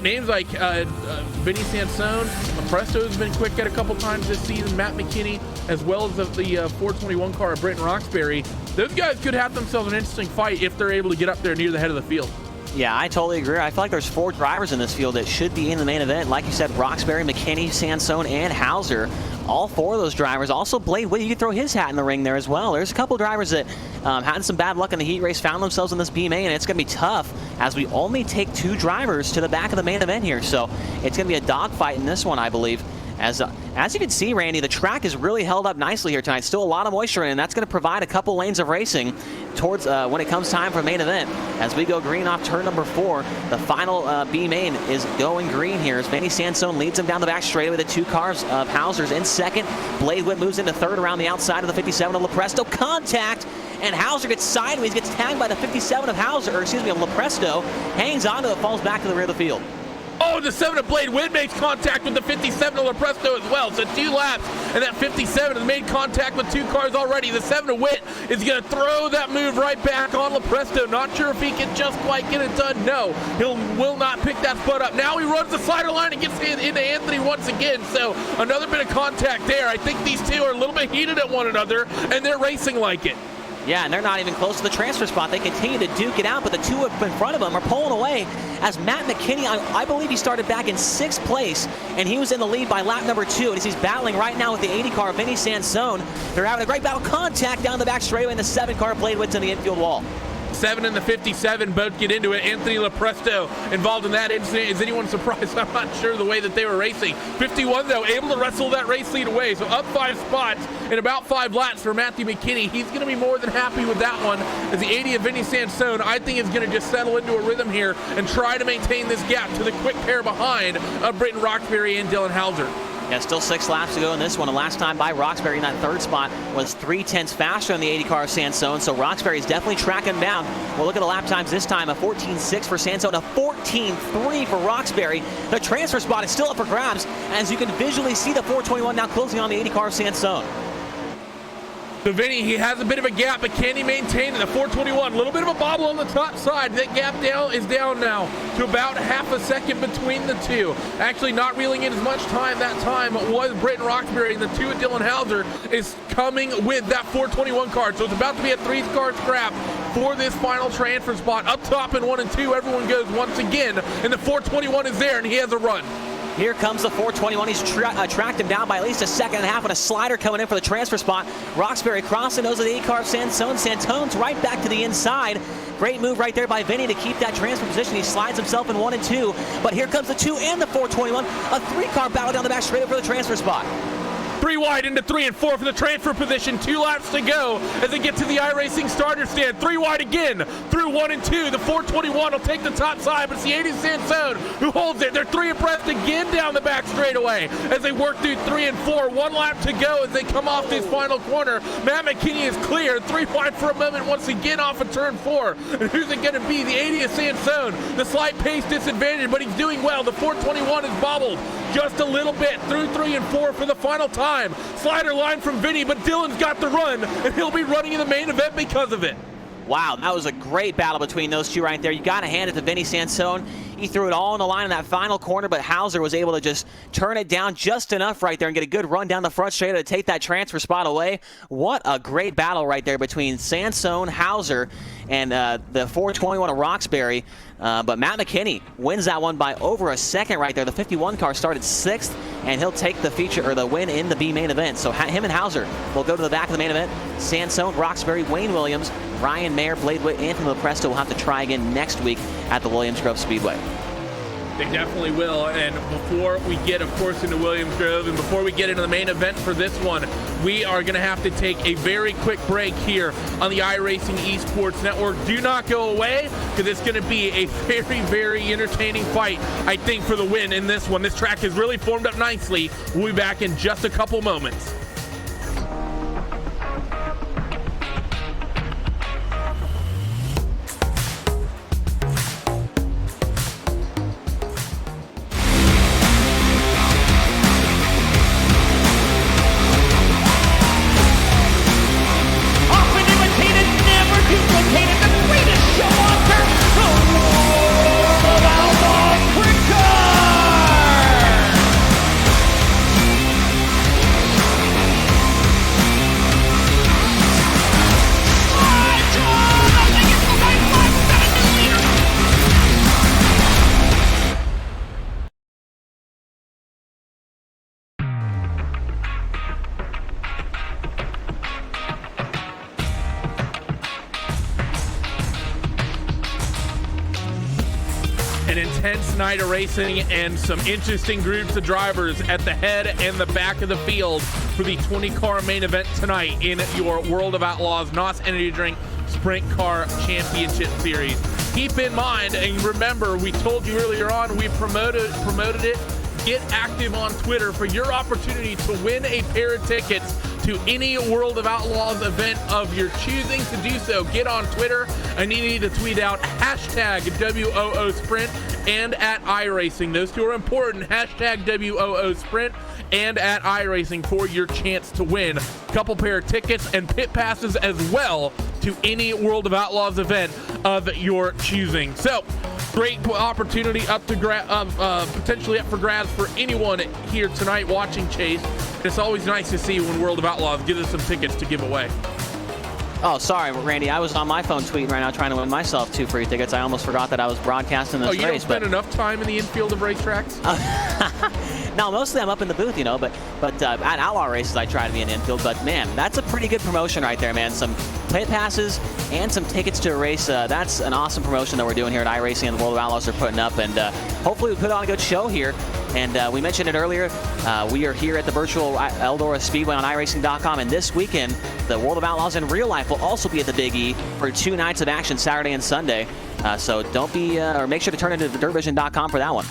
Names like Vinny Sansone, Presto's been quick at a couple times this season, Matt McKinney, as well as the 421 car of Britton Roxbury. Those guys could have themselves an interesting fight if they're able to get up there near the head of the field. Yeah, I totally agree. I feel like there's 4 drivers in this field that should be in the main event. Like you said, Roxbury, McKinney, Sansone, and Hauser. All 4 of those drivers. Also, Blade Witt, you can throw his hat in the ring there as well. There's a couple drivers that had some bad luck in the heat race, found themselves in this B main, and it's going to be tough as we only take 2 drivers to the back of the main event here. So it's going to be a dogfight in this one, I believe. As you can see, Randy, the track is really held up nicely here tonight. Still a lot of moisture in it, and that's going to provide a couple lanes of racing towards when it comes time for main event. As we go green off turn number 4, the final B main is going green here as Vinny Sansone leads him down the back straightaway. The 2 cars of Hauser's in second. Blade Witt moves into third around the outside of the 57 of Lepresto. Contact, and Hauser gets sideways, gets tagged by the 57 of Lepresto, hangs onto it, falls back to the rear of the field. Oh, the 7 of Blade Witt makes contact with the 57 of Lepresto as well. So 2 laps, and that 57 has made contact with 2 cars already. The 7 of Witt is going to throw that move right back on Lepresto. Not sure if he can just quite get it done. No, will not pick that spot up. Now he runs the slider line and gets into Anthony once again. So another bit of contact there. I think these 2 are a little bit heated at one another, and they're racing like it. Yeah, and they're not even close to the transfer spot. They continue to duke it out, but the 2 in front of them are pulling away as Matt McKinney, I believe he started back in 6th place, and he was in the lead by lap number 2, and as he's battling right now with the 80 car, Vinny Sansone. They're having a great battle. Contact down the back straightaway, and the 7 car Blade Witt's in the infield wall. 7 and the 57 both get into it. Anthony Lepresto involved in that incident. Is anyone surprised? I'm not sure the way that they were racing. 51, though, able to wrestle that race lead away. So up 5 spots in about 5 laps for Matthew McKinney. He's going to be more than happy with that one. As the 80 of Vinny Sansone, I think, is going to just settle into a rhythm here and try to maintain this gap to the quick pair behind of Britton Roxbury and Dylan Hauser. Yeah, still 6 laps to go in this one. The last time by Roxbury in that 3rd spot was 3/10 faster than the 80 car of Sansone, so Roxbury is definitely tracking down. We'll look at the lap times this time. A 14.6 for Sansone, a 14.3 for Roxbury. The transfer spot is still up for grabs, as you can visually see the 421 now closing on the 80 car of Sansone. So Vinny, he has a bit of a gap, but can he maintain it? The 421, a little bit of a bobble on the top side. That gap is down now to about half a second between the 2. Actually not reeling in as much time that time was Britton Roxbury, and the 2 of Dylan Hauser is coming with that 421 car. So it's about to be a 3-car scrap for this final transfer spot. Up top in 1 and 2, everyone goes once again, and the 421 is there, and he has a run. Here comes the 421. He's tracked him down by at least a second and a half with a slider coming in for the transfer spot. Roxbury crossing those of the 8 car of Sansone. Sansone's right back to the inside. Great move right there by Vinny to keep that transfer position. He slides himself in 1 and 2. But here comes the 2 and the 421. A 3-car battle down the back straight up for the transfer spot. 3 wide into 3 and 4 for the transfer position. 2 laps to go as they get to the iRacing starter stand. 3 wide again through 1 and 2. The 421 will take the top side, but it's the 80 Sansone who holds it. They're 3 abreast again down the back straightaway as they work through 3 and 4. 1 lap to go as they come off this final corner. Matt McKinney is clear. 3 wide for a moment once again off of turn 4. And who's it going to be? The 80 Sansone. The slight pace disadvantage, but he's doing well. The 421 is bobbled just a little bit through 3 and 4 for the final time. Slider line from Vinny, but Dylan's got the run, and he'll be running in the main event because of it. Wow, that was a great battle between those 2 right there. You got to hand it to Vinny Sansone. He threw it all on the line in that final corner, but Hauser was able to just turn it down just enough right there and get a good run down the front straight to take that transfer spot away. What a great battle right there between Sansone, Hauser, and the 421 of Roxbury. But Matt McKinney wins that one by over a second right there. The 51 car started 6th, and he'll take the win in the B main event. So him and Hauser will go to the back of the main event. Sansone, Roxbury, Wayne Williams, Ryan Mayer, Blade Witt, Anthony Lepresto will have to try again next week at the Williams Grove Speedway. They definitely will, and before we get, of course, into Williams Grove, and before we get into the main event for this one, we are going to have to take a very quick break here on the iRacing Esports Network. Do not go away, because it's going to be a very, very entertaining fight, I think, for the win in this one. This track has really formed up nicely. We'll be back in just a couple moments. intense night of racing and some interesting groups of drivers at the head and the back of the field for the 20-car main event tonight in your World of Outlaws NOS Energy Drink Sprint Car Championship Series. Keep in mind, and remember, we told you earlier on, we promoted it. Get active on Twitter for your opportunity to win a pair of tickets to any World of Outlaws event of your choosing. To do so, get on Twitter and you need to tweet out hashtag WOO Sprint and at iRacing. Those two are important. Hashtag WOO Sprint and at iRacing for your chance to win a couple pair of tickets and pit passes as well to any World of Outlaws event of your choosing. So, great opportunity up to potentially up for grabs for anyone here tonight watching Chase. It's always nice to see when World of Outlaws gives us some tickets to give away. Oh, sorry, Randy. I was on my phone tweeting right now trying to win myself 2 free tickets. I almost forgot that I was broadcasting this race. You don't spend enough time in the infield of racetracks? No, mostly I'm up in the booth, you know, but at Outlaw races I try to be in the infield. But, man, that's a pretty good promotion right there, man. Some pit passes and some tickets to a race. That's an awesome promotion that we're doing here at iRacing and the World of Outlaws are putting up. And hopefully we put on a good show here. And we mentioned it earlier, we are here at the virtual Eldora Speedway on iRacing.com. And this weekend, the World of Outlaws in real life will also be at the Big E for 2 nights of action, Saturday and Sunday. So don't be, or make sure to turn into dirtvision.com for that one.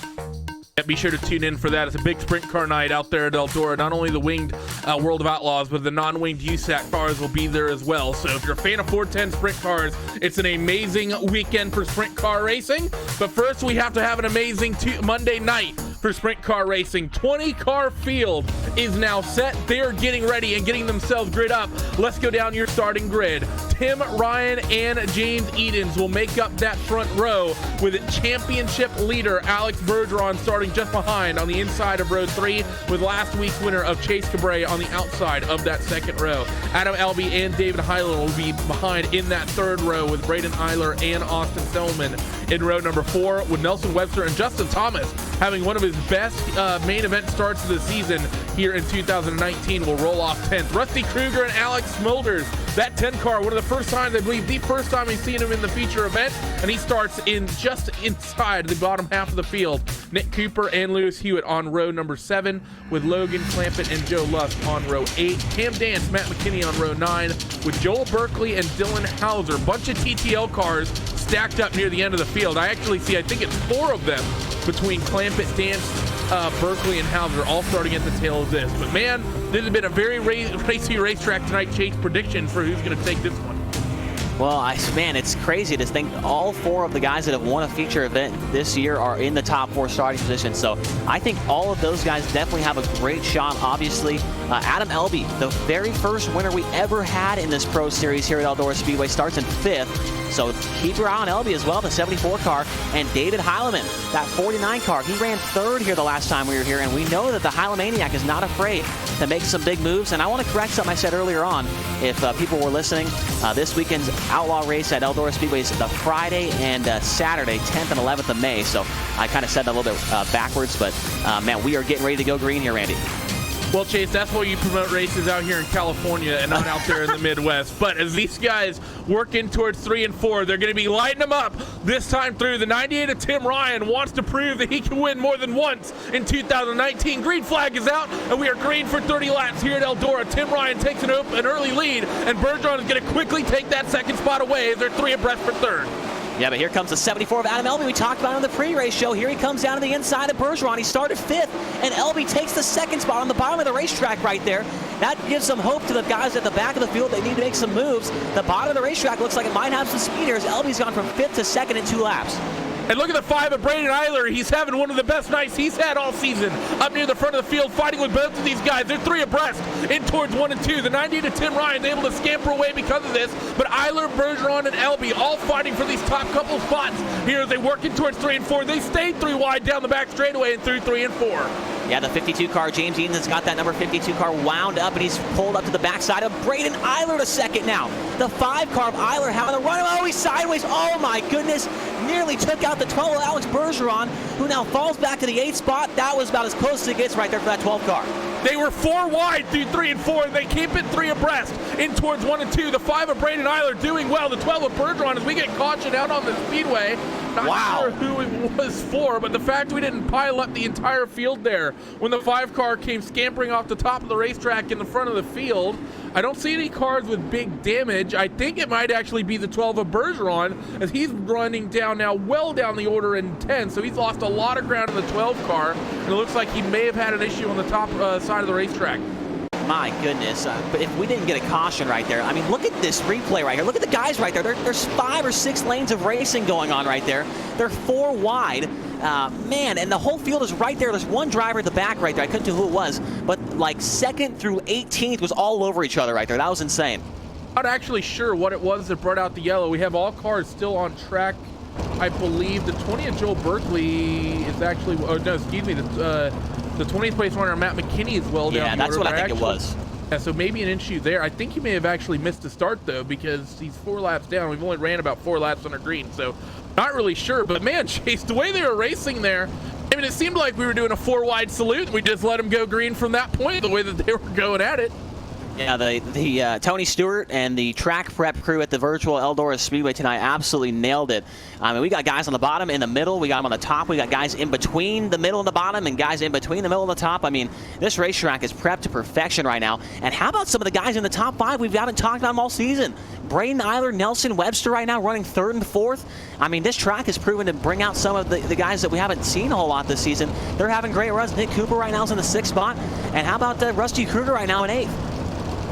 Be sure to tune in for that. It's a big sprint car night out there at Eldora. Not only the winged World of Outlaws, but the non-winged USAC cars will be there as well. So if you're a fan of 410 sprint cars, it's an amazing weekend for sprint car racing. But first, we have to have an amazing Monday night for sprint car racing. 20-car field is now set. They're getting ready and getting themselves grid up. Let's go down your starting grid. Tim Ryan and James Edens will make up that front row with championship leader Alex Bergeron starting just behind on the inside of row 3 with last week's winner of Chase Cabre on the outside of that second row. Adam Elby and David Hyland will be behind in that third row with Braden Eiler and Austin Selman in row number 4 with Nelson Webster and Justin Thomas having one of his best main event starts of the season here in 2019 will roll off 10th. Rusty Kruger and Alex Smulders, that 10 car, one of the first times, I believe the first time we've seen him in the feature event, and he starts in just inside the bottom half of the field. Nick Cooper and Lewis Hewitt on row number 7 with Logan Clampett and Joe Lusk on row 8. Cam Dance, Matt McKinney on row 9 with Joel Berkeley and Dylan Hauser. Bunch of TTL cars stacked up near the end of the field. I think it's 4 of them between Clampett, Dance, Berkeley, and Hauser all starting at the tail of this. But man, this has been a very racy racetrack tonight. Chase, prediction for who's going to take this one. Well, man, it's crazy to think all 4 of the guys that have won a feature event this year are in the top 4 starting positions. So I think all of those guys definitely have a great shot. Obviously, Adam Elby, the very first winner we ever had in this Pro Series here at Eldora Speedway, starts in 5th. So keep your eye on Elby as well, the 74 car. And David Heileman, that 49 car, he ran 3rd here the last time we were here. And we know that the Heilemaniac is not afraid to make some big moves. And I want to correct something I said earlier on. If people were listening, this weekend's Outlaw race at Eldora Speedway is the Friday and Saturday, 10th and 11th of May. So I kind of said that a little bit backwards, but man, we are getting ready to go green here, Randy. Well, Chase, that's why you promote races out here in California and not out there in the Midwest. But as these guys work in towards 3 and 4, they're going to be lighting them up this time through. The 98 of Tim Ryan wants to prove that he can win more than once in 2019. Green flag is out, and we are green for 30 laps here at Eldora. Tim Ryan takes an early lead, and Bergeron is going to quickly take that second spot away as they're 3 abreast for 3rd. Yeah, but here comes the 74 of Adam Elby. We talked about it on the pre-race show. Here he comes down to the inside of Bergeron. He started 5th, and Elby takes the 2nd spot on the bottom of the racetrack right there. That gives some hope to the guys at the back of the field. They need to make some moves. The bottom of the racetrack looks like it might have some speed here as Elby's gone from 5th to 2nd in 2 laps. And look at the 5 of Braden Eiler. He's having one of the best nights he's had all season. Up near the front of the field, fighting with both of these guys. They're 3 abreast in towards 1 and 2. The 98 of Tim Ryan able to scamper away because of this. But Eiler, Bergeron, and Elby all fighting for these top couple spots here as they work in towards 3 and 4. They stayed 3 wide down the back straightaway and through 3 and 4. Yeah, the 52 car, James Edens has got that number 52 car wound up, and he's pulled up to the backside of Braden Eiler to 2nd now. The 5 car of Eiler having a run. Oh, he's sideways. Oh, my goodness. Nearly took out the 12 of Alex Bergeron, who now falls back to the 8th spot. That was about as close as it gets right there for that 12 car. They were 4 wide through 3 and 4, and they keep it 3 abreast in towards 1 and 2. The 5 of Braden Eiler doing well. The 12 of Bergeron as we get caution out on the speedway. Not sure who it was for, but the fact we didn't pile up the entire field there when the 5 car came scampering off the top of the racetrack in the front of the field. I don't see any cars with big damage. I think it might actually be the 12 of Bergeron, as he's running down now, well down the order in 10, so he's lost a lot of ground in the 12 car, and it looks like he may have had an issue on the top side of the racetrack. My goodness, but if we didn't get a caution right there, I mean, look at this replay right here. Look at the guys right there. There's 5 or 6 lanes of racing going on right there. They're 4 wide. Man, and the whole field is right there. There's one driver at the back right there. I couldn't tell who it was, but like 2nd through 18th was all over each other right there. That was insane. Not actually sure what it was that brought out the yellow. We have all cars still on track. I believe the 20 of Joel Berkeley is actually, oh no, excuse me, the 20th place runner, Matt McKinney, is well down. Yeah, that's what I think it was. Yeah, so maybe an issue there. I think he may have actually missed the start, though, because he's 4 laps down. We've only ran about 4 laps under green, so not really sure. But, man, Chase, the way they were racing there, I mean, it seemed like we were doing a 4-wide salute. We just let them go green from that point, the way that they were going at it. Yeah, the Tony Stewart and the track prep crew at the virtual Eldora Speedway tonight absolutely nailed it. I mean, we got guys on the bottom, in the middle, we got them on the top, we got guys in between the middle and the bottom, and guys in between the middle and the top. I mean, this racetrack is prepped to perfection right now. And how about some of the guys in the top 5? We haven't talked about them all season. Braden Eiler, Nelson Webster right now running 3rd and 4th. I mean, this track has proven to bring out some of the guys that we haven't seen a whole lot this season. They're having great runs. Nick Cooper right now is in the 6th spot. And how about Rusty Kruger right now in 8th?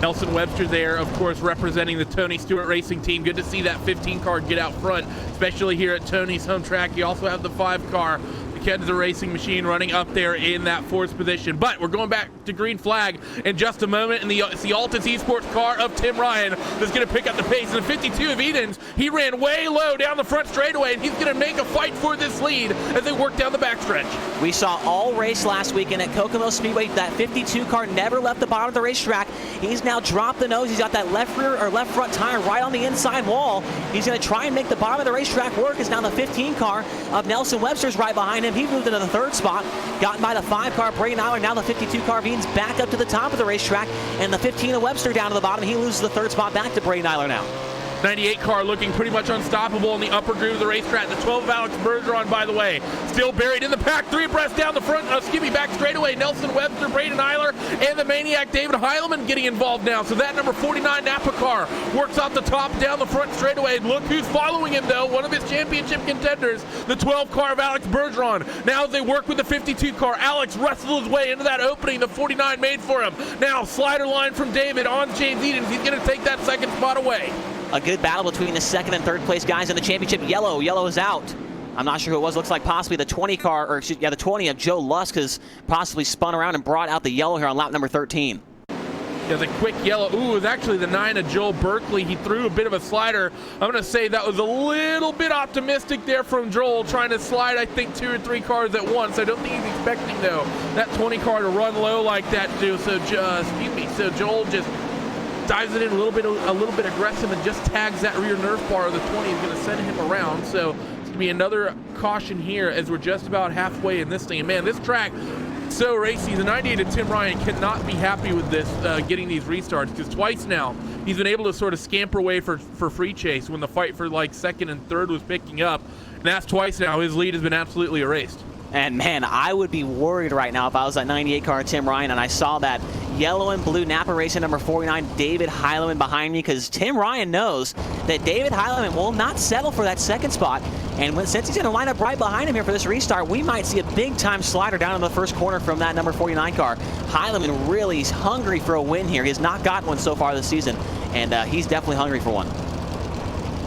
Nelson Webster there, of course, representing the Tony Stewart Racing team. Good to see that 15 car get out front, especially here at Tony's home track. You also have the 5 car, the Kenza Racing Machine, running up there in that 4th position. But we're going back to green flag in just a moment, and it's the Altus Esports car of Tim Ryan that's going to pick up the pace. And the 52 of Edens, he ran way low down the front straightaway, and he's going to make a fight for this lead as they work down the backstretch. We saw all race last weekend at Kokomo Speedway. That 52 car never left the bottom of the racetrack. He's now dropped the nose. He's got that left front tire right on the inside wall. He's going to try and make the bottom of the racetrack work. As now the 15 car of Nelson Webster's right behind him. He moved into the 3rd spot, gotten by the 5 car Braden Eiler. Now the 52 car Beans back up to the top of the racetrack, and the 15 of Webster down to the bottom. He loses the 3rd spot back to Braden Eiler now. 98 car looking pretty much unstoppable in the upper groove of the racetrack. The 12 of Alex Bergeron, by the way, still buried in the pack. 3 abreast down the front. Back straightaway. Nelson Webster, Braden Eiler, and the maniac David Heileman getting involved now. So that number 49 Napa car works off the top down the front straightaway. Look who's following him, though. One of his championship contenders, the 12 car of Alex Bergeron. Now as they work with the 52 car, Alex wrestled his way into that opening the 49 made for him. Now slider line from David on James Edens. He's going to take that 2nd spot away. A good battle between the 2nd and 3rd place guys in the championship. Yellow is out. I'm not sure who it was. Looks like possibly the 20 car, or the 20 of Joe Lusk has possibly spun around and brought out the yellow here on lap number 13. Yeah, the quick yellow. Ooh, it was actually the 9 of Joel Berkeley. He threw a bit of a slider. I'm going to say that was a little bit optimistic there from Joel, trying to slide, I think, 2 or 3 cars at once. I don't think he's expecting, though, that 20 car to run low like that, too. So Joel just dives it in a little bit aggressive and just tags that rear nerf bar. The 20 is going to send him around. So it's going to be another caution here as we're just about halfway in this thing. And man, this track, so racy. The 98 of Tim Ryan cannot be happy with this, getting these restarts, because twice now he's been able to sort of scamper away for free chase when the fight for like 2nd and 3rd was picking up. And that's twice now. His lead has been absolutely erased. And man, I would be worried right now if I was that 98 car Tim Ryan and I saw that yellow and blue Napa Racing number 49 David Heileman behind me, because Tim Ryan knows that David Heileman will not settle for that 2nd spot. And since he's going to line up right behind him here for this restart, we might see a big-time slider down in the 1st corner from that number 49 car. Heileman really is hungry for a win here. He has not gotten one so far this season, and he's definitely hungry for one.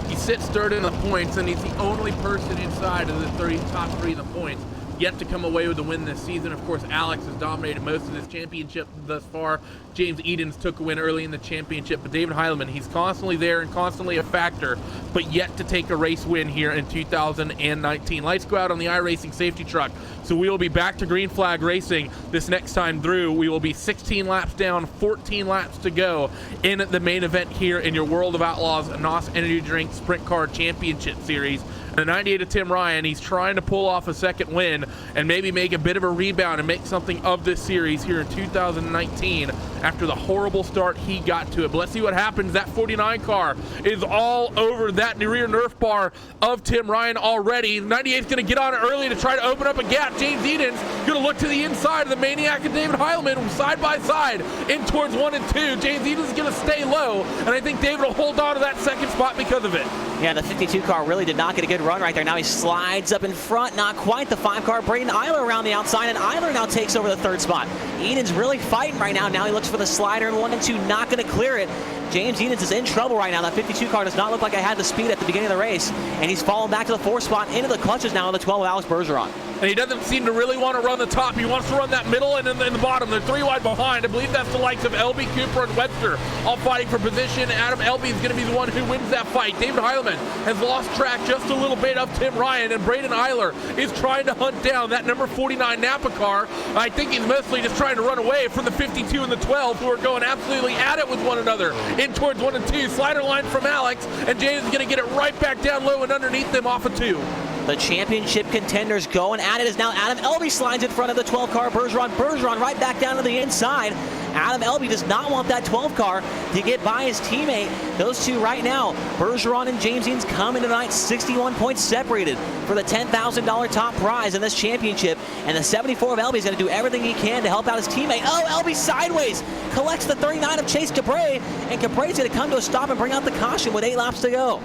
He sits 3rd in the points, and he's the only person inside of the top 3 in the points yet to come away with a win this season. Of course, Alex has dominated most of this championship thus far. James Edens took a win early in the championship, but David Heileman, he's constantly there and constantly a factor, but yet to take a race win here in 2019. Lights go out on the iRacing safety truck, so we will be back to green flag racing this next time through. We will be 16 laps down, 14 laps to go in the main event here in your World of Outlaws NOS Energy Drink Sprint Car Championship Series. The 98 of Tim Ryan, he's trying to pull off a 2nd win and maybe make a bit of a rebound and make something of this series here in 2019 after the horrible start he got to it. But let's see what happens. That 49 car is all over that rear Nerf bar of Tim Ryan already. 98's going to get on it early to try to open up a gap. James Eden's going to look to the inside of the Maniac and David Heilman side by side in towards 1 and 2. James Eden's going to stay low, and I think David will hold on to that second spot because of it. Yeah, the 52 car really did not get a good run right there. Now he slides up in front, not quite. The 5 car, Braden Eiler around the outside, and Eiler now takes over the third spot. Eden's really fighting right now. Now he looks for the slider in 1 and 2, not going to clear it. James Edens is in trouble right now. That 52 car does not look like it had the speed at the beginning of the race, and he's fallen back to the 4th spot into the clutches now on the 12 with Alex Bergeron. And he doesn't seem to really want to run the top. He wants to run that middle and in the bottom. They're 3 wide behind. I believe that's the likes of Elby, Cooper, and Webster all fighting for position. Adam Elby is going to be the one who wins that fight. David Heilman has lost track just a little bit of Tim Ryan, and Braden Eiler is trying to hunt down that number 49 Napa car. I think he's mostly just trying to run away from the 52 and the 12, who are going absolutely at it with one another in towards 1 and 2. Slider line from Alex, and James is going to get it right back down low and underneath them off of 2. The championship contenders going at it as now Adam Elby slides in front of the 12 car Bergeron. Bergeron right back down to the inside. Adam Elby does not want that 12 car to get by his teammate. Those two right now, Bergeron and James Eanes, coming tonight, 61 points separated for the $10,000 top prize in this championship. And the 74 of Elby is going to do everything he can to help out his teammate. Oh, Elby sideways collects the 39 of Chase Capray, and Capray's going to come to a stop and bring out the caution with 8 laps to go.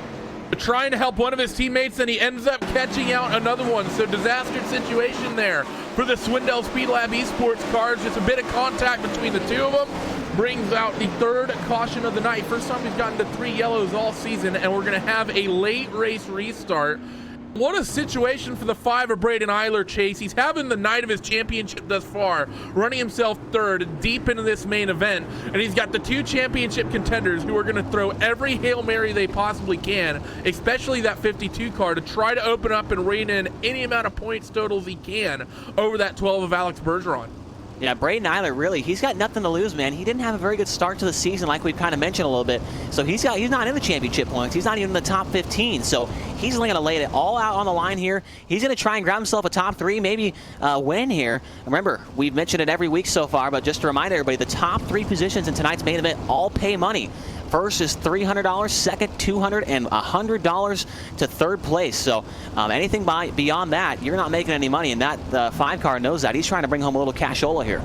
Trying to help one of his teammates, and he ends up catching out another one. So disaster situation there for the Swindell Speed Lab Esports cars. Just a bit of contact between the two of them brings out the 3rd caution of the night. First time we've gotten to 3 yellows all season, and we're going to have a late race restart. What a situation for the 5 of Braden Eiler, Chase. He's having the night of his championship thus far, running himself 3rd deep into this main event, and he's got the 2 championship contenders who are going to throw every Hail Mary they possibly can, especially that 52 car, to try to open up and rein in any amount of points totals he can over that 12 of Alex Bergeron. Yeah, Braden Eiler, really, he's got nothing to lose, man. He didn't have a very good start to the season, like we've kind of mentioned a little bit. So he's not in the championship points. He's not even in the top 15. So he's only going to lay it all out on the line here. He's going to try and grab himself a top 3, maybe win here. Remember, we've mentioned it every week so far, but just to remind everybody, the top 3 positions in tonight's main event all pay money. First is $300, second $200, and $100 to 3rd place. So anything beyond that, you're not making any money, and that 5 car knows that. He's trying to bring home a little cashola here.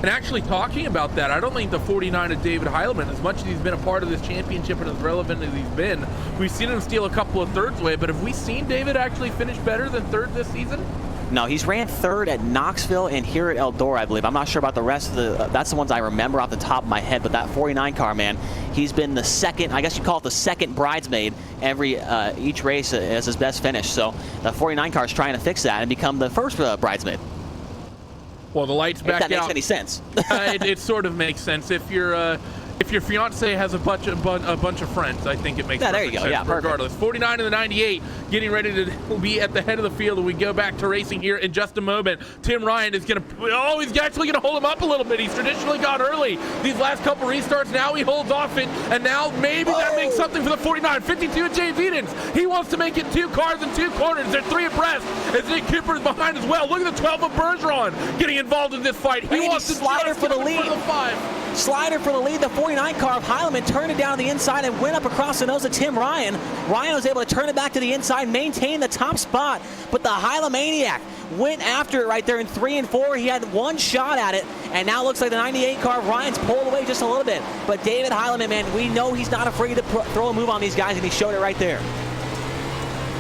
And actually talking about that, I don't think the 49 of David Heilman, as much as he's been a part of this championship and as relevant as he's been, we've seen him steal a couple of 3rds away, but have we seen David actually finish better than 3rd this season? No, he's ran 3rd at Knoxville and here at Eldora, I believe. I'm not sure about the rest of the, that's the ones I remember off the top of my head, but that 49 car, man, he's been the 2nd, I guess you call it the 2nd bridesmaid each race as his best finish. So the 49 car is trying to fix that and become the 1st bridesmaid. Well, the lights back out. If that makes any sense. It sort of makes sense. If your fiance has a bunch of friends, I think it makes there you go. sense. Yeah, regardless. perfect. 49 and the 98 getting ready to be at the head of the field, and we go back to racing here in just a moment. Tim Ryan is going to, he's actually going to hold him up a little bit. He's traditionally gone early these last couple restarts. Now he holds off it, and now maybe that makes something for the 49. 52 at James Edens. He wants to make it 2 cars in 2 corners. They're 3 abreast as Nick Cooper is behind as well. Look at the 12 of Bergeron getting involved in this fight. He wants to slider for the lead. Slider for the lead. The 49 car of Heilemann turned it down to the inside and went up across the nose of Tim Ryan. Ryan was able to turn it back to the inside, maintain the top spot, but the Heilemaniac went after it right there in 3 and 4. He had 1 shot at it, and now looks like the 98 car of Ryan's pulled away just a little bit. But David Heilemann, man, we know he's not afraid to throw a move on these guys, and he showed it right there.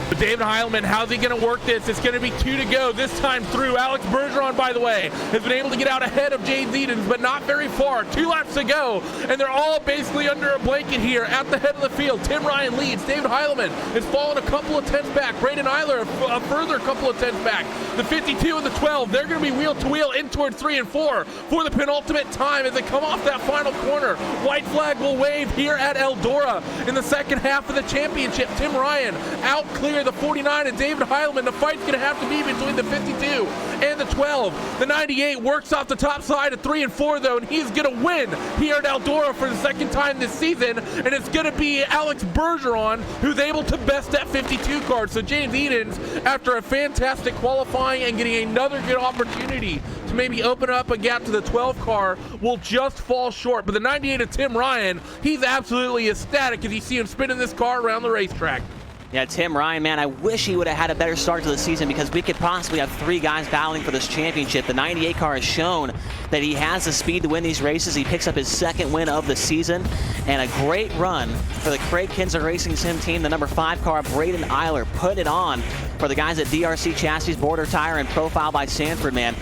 But David Heilman, how's he going to work this? It's going to be 2 to go this time through. Alex Bergeron, by the way, has been able to get out ahead of James Edens, but not very far. 2 laps to go, and they're all basically under a blanket here at the head of the field. Tim Ryan leads. David Heilman has fallen a couple of tenths back. Braden Eiler a further couple of tenths back. The 52 and the 12, they're going to be wheel to wheel in toward 3 and 4 for the penultimate time as they come off that final corner. White flag will wave here at Eldora in the second half of the championship. Tim Ryan out clear there, the 49 and David Heilman. The fight's going to have to be between the 52 and the 12. The 98 works off the top side at 3 and 4, though, and he's going to win here at Eldora for the second time this season, and it's going to be Alex Bergeron who's able to best that 52 card. So James Edens, after a fantastic qualifying and getting another good opportunity to maybe open up a gap to the 12 car, will just fall short. But the 98 of Tim Ryan, he's absolutely ecstatic as you see him spinning this car around the racetrack. Yeah, Tim Ryan, man, I wish he would have had a better start to the season, because we could possibly have 3 guys battling for this championship. The 98 car has shown that he has the speed to win these races. He picks up his 2nd win of the season, and a great run for the Craig Kinzer Racing Sim team. The number 5 car, Braden Eiler, put it on for the guys at DRC Chassis, Border Tire, and Profile by Sanford, man.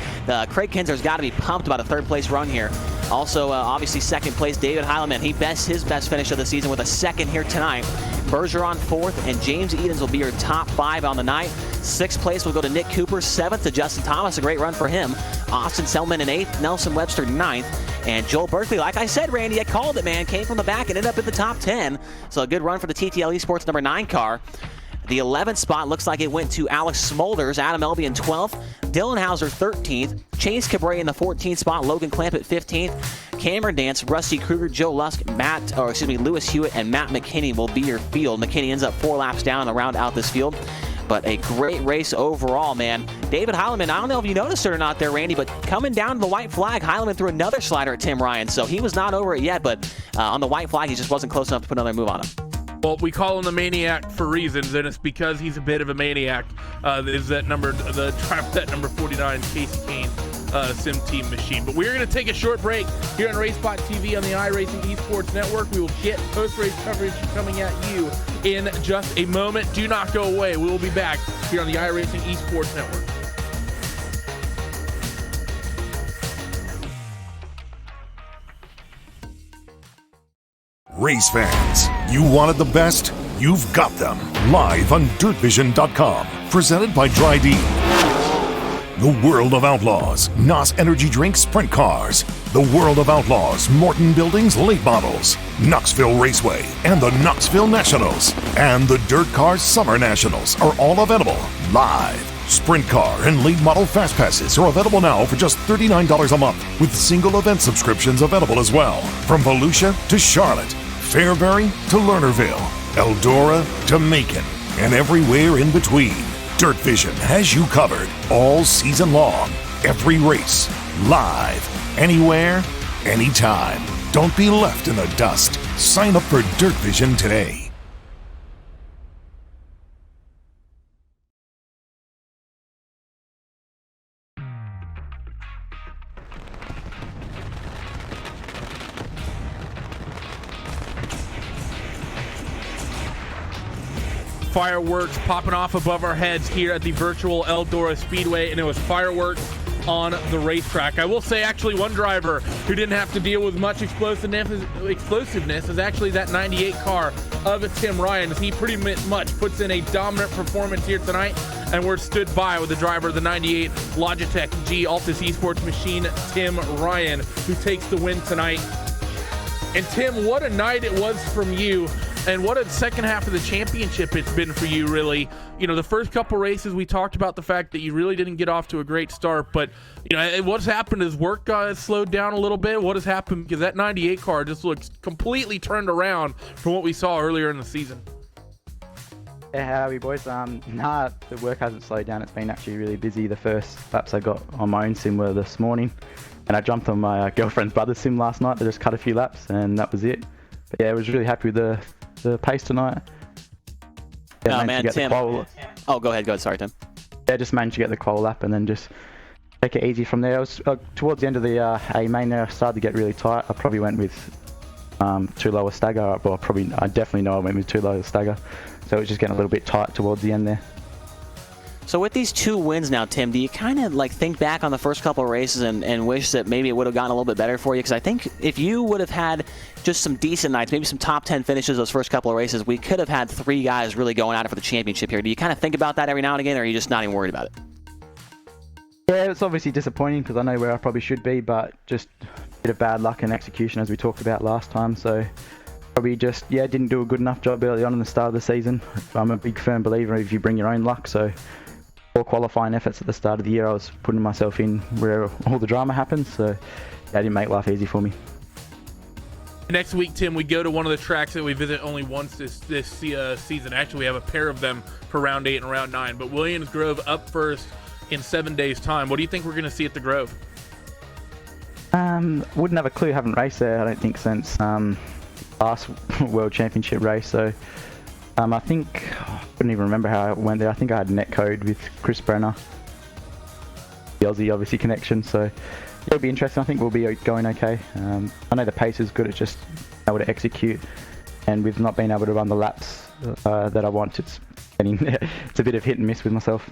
Craig Kinzer's got to be pumped about a 3rd place run here. Also, obviously, 2nd place, David Heileman. His best finish of the season with a 2nd here tonight. Bergeron 4th, and James Edens will be your top 5 on the night. 6th place will go to Nick Cooper. 7th to Justin Thomas, a great run for him. Austin Selman in 8th, Nelson Webster 9th, and Joel Berkeley, like I said, Randy, I called it, man, came from the back and ended up in the top 10. So a good run for the TTL Esports number 9 car. The 11th spot looks like it went to Alex Smolders, Adam Elby in 12th, Dylan Hauser 13th, Chase Cabray in the 14th spot, Logan Clamp at 15th, Cameron Dance, Rusty Kruger, Joe Lusk, Lewis Hewitt, and Matt McKinney will be your field. McKinney ends up 4 laps down to round out this field. But a great race overall, man. David Heileman, I don't know if you noticed it or not there, Randy, but coming down to the white flag, Heileman threw another slider at Tim Ryan. So he was not over it yet, but on the white flag, he just wasn't close enough to put another move on him. Well, we call him the Maniac for reasons, and it's because he's a bit of a maniac. Is that number, the driver, that number 49, Casey Kane Sim Team machine. But we're going to take a short break here on RaceBot TV on the iRacing Esports Network. We will get post-race coverage coming at you in just a moment. Do not go away. We will be back here on the iRacing Esports Network. Race fans, you wanted the best? You've got them. Live on DirtVision.com. Presented by Dry-D. The World of Outlaws. NOS Energy Drink Sprint Cars. The World of Outlaws. Morton Buildings Late Models. Knoxville Raceway. And the Knoxville Nationals. And the Dirt Cars Summer Nationals are all available live. Sprint car and late model fast passes are available now for just $39 a month, with single event subscriptions available as well. From Volusia to Charlotte, Fairbury to Lernerville, Eldora to Macon, and everywhere in between. Dirt Vision has you covered all season long. Every race, live, anywhere, anytime. Don't be left in the dust. Sign up for Dirt Vision today. Fireworks popping off above our heads here at the virtual Eldora Speedway, and it was fireworks on the racetrack. I will say, actually, one driver who didn't have to deal with much explosiveness is actually that 98 car of Tim Ryan, as he pretty much puts in a dominant performance here tonight, and we're stood by with the driver of the 98 Logitech G Altus Esports machine, Tim Ryan, who takes the win tonight. And Tim, what a night it was from you, and what a second half of the championship it's been for you, really. You know, the first couple races, we talked about the fact that you really didn't get off to a great start, but, you know, what's happened is work slowed down a little bit. What has happened? Because that 98 car just looks completely turned around from what we saw earlier in the season. Yeah, how are we, boys? Nah, the work hasn't slowed down. It's been actually really busy. The first laps I got on my own sim were this morning, and I jumped on my girlfriend's brother's sim last night. I just cut a few laps, and that was it. But yeah, I was really happy with the pace tonight. Yeah, oh man, Tim. Oh, go ahead. Sorry, Tim. Yeah, just managed to get the qual lap and then just take it easy from there. I was towards the end of the A main there. I started to get really tight. I probably went with too low a stagger. Well, I definitely know I went with too low a stagger. So it was just getting a little bit tight towards the end there. So with these 2 wins now, Tim, do you kind of like think back on the first couple of races and wish that maybe it would have gotten a little bit better for you? Because I think if you would have had just some decent nights, maybe some top 10 finishes those first couple of races, we could have had 3 guys really going at it for the championship here. Do you kind of think about that every now and again, or are you just not even worried about it? Yeah, it's obviously disappointing because I know where I probably should be, but just a bit of bad luck and execution as we talked about last time. So probably just, didn't do a good enough job early on in the start of the season. I'm a big firm believer if you bring your own luck, so all qualifying efforts at the start of the year, I was putting myself in where all the drama happens, so that didn't make life easy for me. Next week, Tim, we go to one of the tracks that we visit only once this season. Actually, we have a pair of them for round 8 and round 9, but Williams Grove up first in 7 days' time. What do you think we're going to see at the Grove? Wouldn't have a clue. Haven't raced there, I don't think, since last World Championship race. So I think I couldn't even remember how I went there. I think I had net code with Chris Brenner, the Aussie obviously connection. So it'll be interesting. I think we'll be going okay. I know the pace is good. It's just able to execute, and with not being able to run the laps that I want, it's a bit of hit and miss with myself.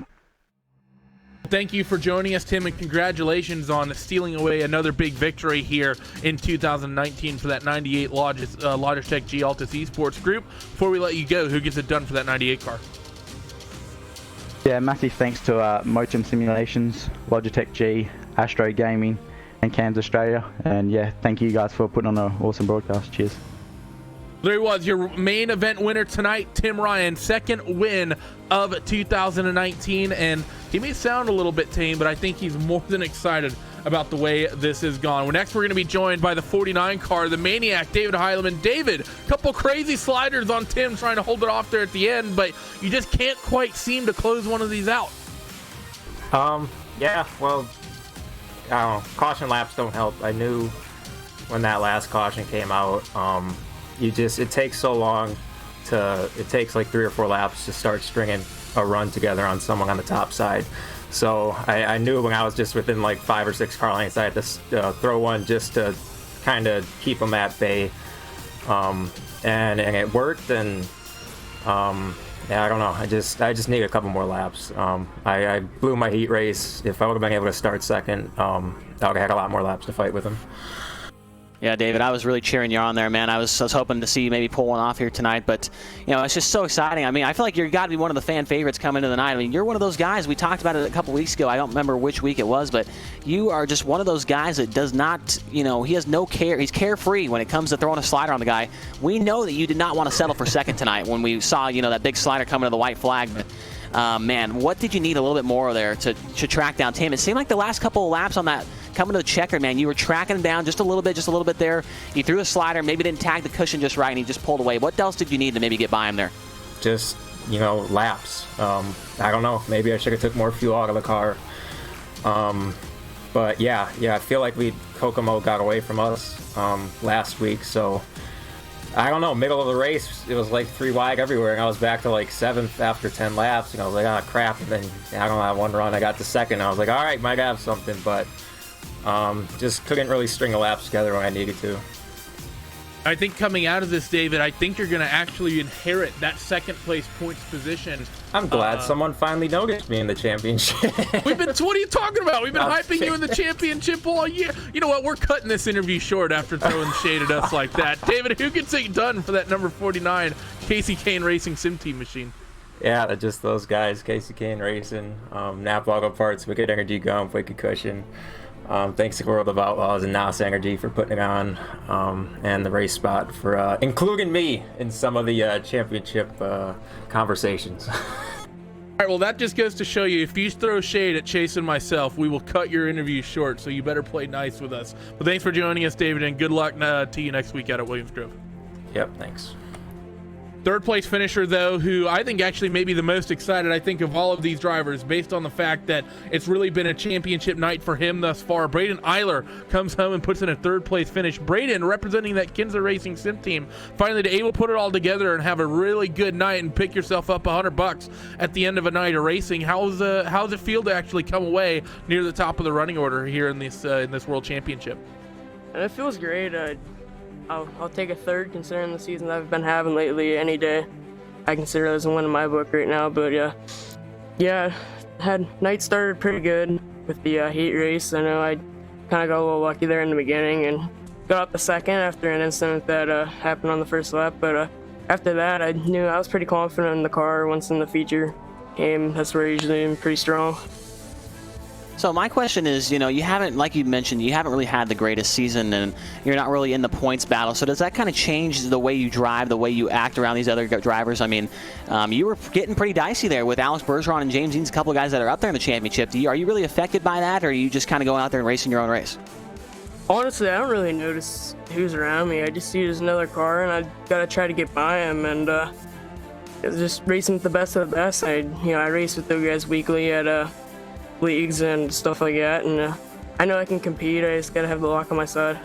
Thank you for joining us, Tim, and congratulations on stealing away another big victory here in 2019 for that 98 Logitech G Altus Esports Group. Before we let you go, who gets it done for that 98 car? Yeah, massive thanks to Motum Simulations, Logitech G, Astro Gaming, and Cams Australia. And yeah, thank you guys for putting on an awesome broadcast. Cheers. There he was, your main event winner tonight, Tim Ryan, second win of 2019, and he may sound a little bit tame, but I think he's more than excited about the way this has gone. Next, we're going to be joined by the 49 car, the Maniac, David Heileman. David, a couple crazy sliders on Tim trying to hold it off there at the end, but you just can't quite seem to close one of these out. Yeah, well, I don't know, caution laps don't help. I knew when that last caution came out, it takes so long it takes like 3 or 4 laps to start stringing a run together on someone on the top side. So I knew when I was just within like 5 or 6 car lengths, I had to throw one just to kind of keep them at bay. And it worked, and yeah, I don't know. I just need a couple more laps. I blew my heat race. If I would have been able to start second, I would have had a lot more laps to fight with him. Yeah, David, I was really cheering you on there, man. I was hoping to see you maybe pull one off here tonight, but it's just so exciting. I mean, I feel like you've got to be one of the fan favorites coming into the night. I mean, you're one of those guys. We talked about it a couple weeks ago. I don't remember which week it was, but you are just one of those guys that does not, he has no care. He's carefree when it comes to throwing a slider on the guy. We know that you did not want to settle for second tonight when we saw, that big slider coming to the white flag. But, man, what did you need a little bit more there to track down Tim? It seemed like the last couple of laps on that coming to the checker, man, you were tracking him down just a little bit there. He threw a slider, maybe didn't tag the cushion just right, and he just pulled away. What else did you need to maybe get by him there? Just, laps. I don't know. Maybe I should have took more fuel out of the car. But yeah, I feel like Kokomo got away from us last week, so I don't know. Middle of the race, it was like 3 wide everywhere, and I was back to like 7th after 10 laps, and I was like, oh crap. And then I don't know, one run I got to second. I was like, all right, might have something, but just couldn't really string the laps together when I needed to. I think coming out of this, David, I think you're going to actually inherit that second place points position. I'm glad someone finally noticed me in the championship. What are you talking about? We've been hyping you in the championship all year. You know what? We're cutting this interview short after throwing shade at us like that. David, who gets it done for that number 49 Casey Kane Racing Sim Team machine? Yeah, just those guys, Casey Kane Racing, Nap Auto Parts, Wicked Energy Gump, Wicked Cushion. Thanks to World of Outlaws and NOS Energy for putting it on, and the Race Spot for including me in some of the championship conversations. All right, well, that just goes to show you, if you throw shade at Chase and myself, we will cut your interview short, so you better play nice with us. But thanks for joining us, David, and good luck to you next week out at Williams Grove. Yep, thanks. Third place finisher, though, who I think actually may be the most excited, I think, of all of these drivers, based on the fact that it's really been a championship night for him thus far. Braden Eiler comes home and puts in a third place finish. Braden, representing that Kinza Racing Sim team, finally able to put it all together and have a really good night and pick yourself up $100 at the end of a night of racing. How's it feel to actually come away near the top of the running order here in this World Championship? It feels great. I'll take a third considering the season I've been having lately. Any day I consider it as a win in my book right now. But yeah, night started pretty good with the heat race. I know I kind of got a little lucky there in the beginning and got up the second after an incident that happened on the first lap. But after that, I knew I was pretty confident in the car. Once in the feature came, that's where I usually am pretty strong. So my question is, you haven't, like you mentioned, you haven't really had the greatest season, and you're not really in the points battle. So does that kind of change the way you drive, the way you act around these other drivers? I mean, you were getting pretty dicey there with Alex Bergeron and James Dean's, a couple of guys that are up there in the championship. Are you really affected by that, or are you just kind of going out there and racing your own race? Honestly, I don't really notice who's around me. I just see there's another car, and I gotta try to get by him, and just racing with the best of the best. I race with those guys weekly at leagues and stuff like that, and I know I can compete. I just gotta have the luck on my side.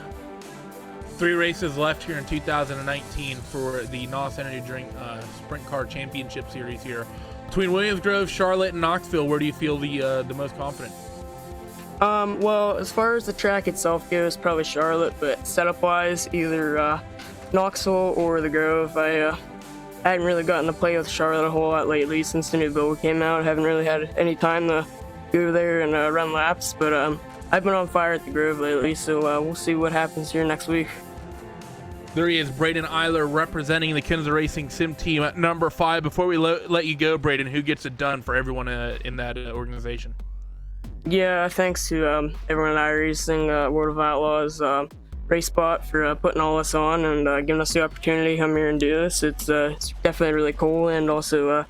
3 races left here in 2019 for the NOS Energy Drink Sprint Car Championship Series here. Between Williams Grove, Charlotte, and Knoxville, where do you feel the most confident? Well, as far as the track itself goes, probably Charlotte, but setup-wise, either Knoxville or the Grove. I hadn't really gotten to play with Charlotte a whole lot lately since the new build came out. I haven't really had any time to go there and run laps, but I've been on fire at the Grove lately, so we'll see what happens here next week. There he is, Braden Eiler, representing the Kinza Racing Sim Team at number 5. Before we let you go, Braden, who gets it done for everyone in that organization? Yeah, thanks to everyone at iRacing, World of Outlaws, Race Spot for putting all this on and giving us the opportunity to come here and do this. It's definitely really cool, and also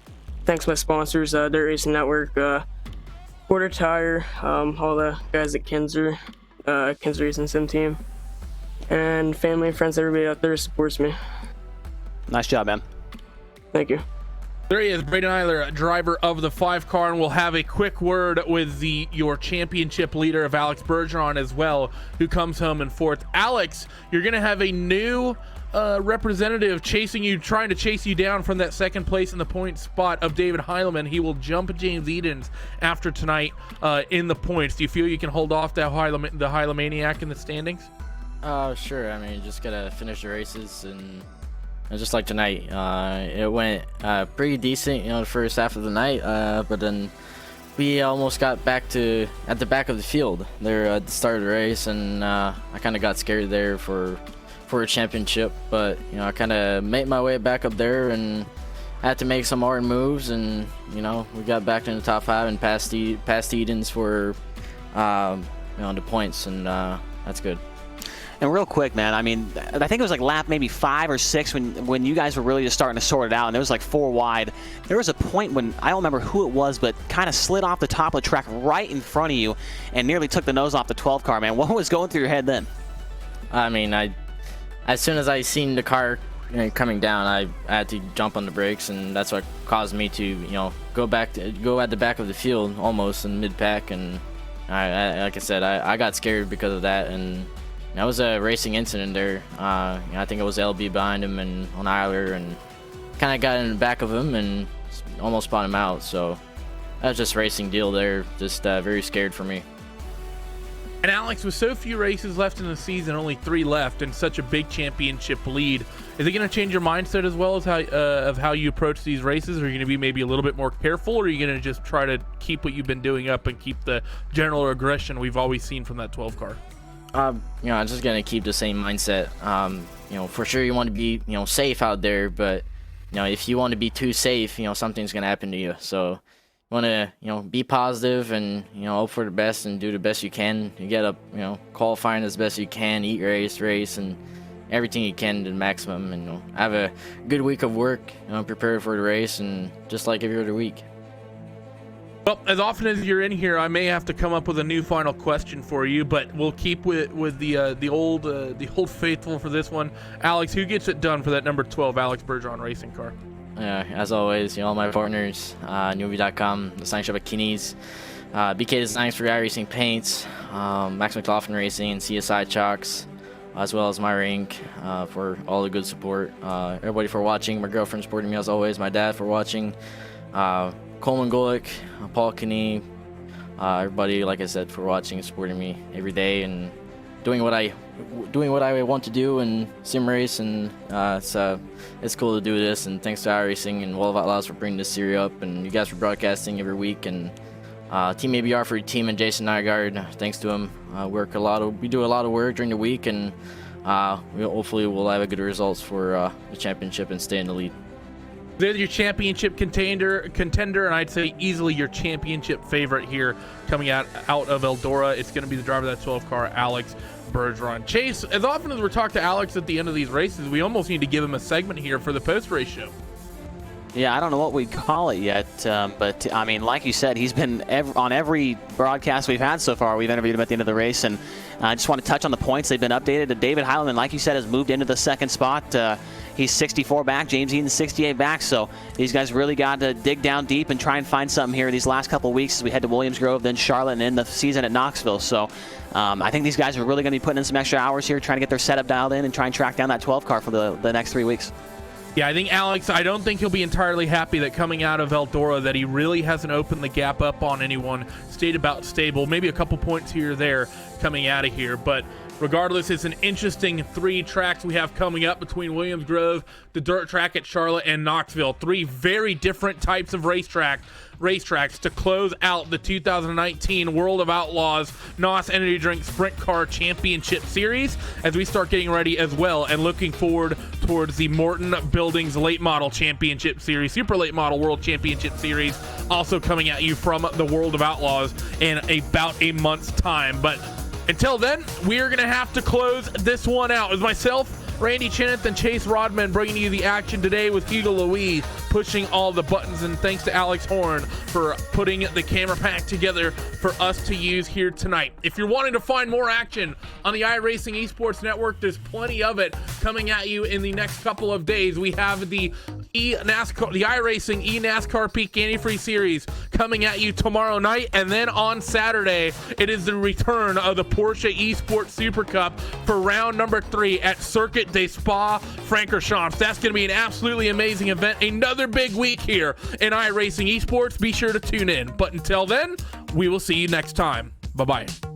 thanks to my sponsors, Dirt Racing Network, Quarter Tire, all the guys at Kinza Racing Sim Team, and family and friends, everybody out there supports me. Nice job, man. Thank you. There he is, Braden Eiler, driver of the 5 car, and we'll have a quick word with your championship leader of Alex Bergeron as well, who comes home in 4th. Alex, you're going to have a new representative trying to chase you down from that 2nd place in the point spot of David Heileman. He will jump James Edens after tonight in the points. Do you feel you can hold off the Heilemaniac in the standings? Sure. I mean, just gotta finish the races, and just like tonight, it went pretty decent, the first half of the night, but then we almost got at the back of the field there at the start of the race, and I kind of got scared there for a championship, but I kind of made my way back up there and had to make some hard moves, and we got back in the top 5 and passed Edens for the points, and that's good. And real quick, man, I mean, I think it was like lap maybe 5 or 6 when you guys were really just starting to sort it out, and there was like 4 wide. There was a point when, I don't remember who it was, but kind of slid off the top of the track right in front of you and nearly took the nose off the 12 car, man. What was going through your head then? I mean, as soon as I seen the car coming down, I had to jump on the brakes, and that's what caused me to, go at the back of the field almost in mid-pack, and like I said, I got scared because of that, and that was a racing incident there. I think it was LB behind him and on Eiler, and kind of got in the back of him and almost spot him out. So that was just a racing deal there. Just very scared for me. And Alex, with so few races left in the season, only 3 left, and such a big championship lead, is it going to change your mindset as well as how you approach these races? Are you going to be maybe a little bit more careful, or are you going to just try to keep what you've been doing up and keep the general aggression we've always seen from that 12 car? I'm just gonna keep the same mindset. For sure you want to be, safe out there, but if you want to be too safe, something's gonna happen to you. So you want to, be positive and hope for the best and do the best you can. You get up, qualifying as best you can, eat race, and everything you can to the maximum, and have a good week of work, prepare for the race, and just like every other week. Well, as often as you're in here, I may have to come up with a new final question for you, but we'll keep with the old faithful for this one. Alex, who gets it done for that number 12 Alex Bergeron racing car? As always, all my partners, Newbie.com, the sign shop at Kinney's, BK Designs for iRacing Paints, Max McLaughlin Racing, and CSI Chalks, as well as my rink, for all the good support. Everybody for watching. My girlfriend supporting me as always. My dad for watching. Coleman Golick, Paul Kinney, everybody, like I said, for watching and supporting me every day and doing what I want to do and sim race, and it's cool to do this. And thanks to iRacing and World of Outlaws for bringing this series up, and you guys for broadcasting every week, and Team ABR for your team and Jason Nygaard. Thanks to him, we do a lot of work during the week, and hopefully we'll have a good results for the championship and stay in the lead. They're your championship contender, and I'd say easily your championship favorite here coming out of Eldora. It's going to be the driver of that 12 car, Alex Bergeron. Chase, as often as we're talking to Alex at the end of these races, we almost need to give him a segment here for the post-race show. Yeah, I don't know what we'd call it yet, but I mean, like you said, he's been on every broadcast we've had so far. We've interviewed him at the end of the race, and I just want to touch on the points. They've been updated. David Heilemann, like you said, has moved into the second spot. He's 64 back. James Eaton's 68 back. So these guys really got to dig down deep and try and find something here these last couple of weeks as we head to Williams Grove, then Charlotte, and end the season at Knoxville. So I think these guys are really going to be putting in some extra hours here, trying to get their setup dialed in and try and track down that 12 car for the next 3 weeks. Yeah, I think Alex, I don't think he'll be entirely happy that coming out of Eldora that he really hasn't opened the gap up on anyone, stayed about stable, maybe a couple points here or there coming out of here. But regardless, it's an interesting 3 tracks we have coming up between Williams Grove, the dirt track at Charlotte, and Knoxville. 3 very different types of racetracks to close out the 2019 World of Outlaws NOS Energy Drink Sprint Car Championship Series as we start getting ready as well and looking forward towards the Morton Buildings Late Model Championship Series, Super Late Model World Championship Series, also coming at you from the World of Outlaws in about a month's time. But until then, we are going to have to close this one out. It was myself, Randy Cheneth, and Chase Rodman bringing you the action today with Hugo Louis pushing all the buttons, and thanks to Alex Horn for putting the camera pack together for us to use here tonight. If you're wanting to find more action on the iRacing Esports Network, there's plenty of it coming at you in the next couple of days. We have the iRacing eNASCAR Peak Antifreeze Series coming at you tomorrow night, and then on Saturday it is the return of the Porsche Esports Super Cup for round number 3 at Circuit de Spa-Francorchamps. That's going to be an absolutely amazing event. Another big week here in iRacing Esports. Be sure to tune in. But until then, we will see you next time. Bye-bye.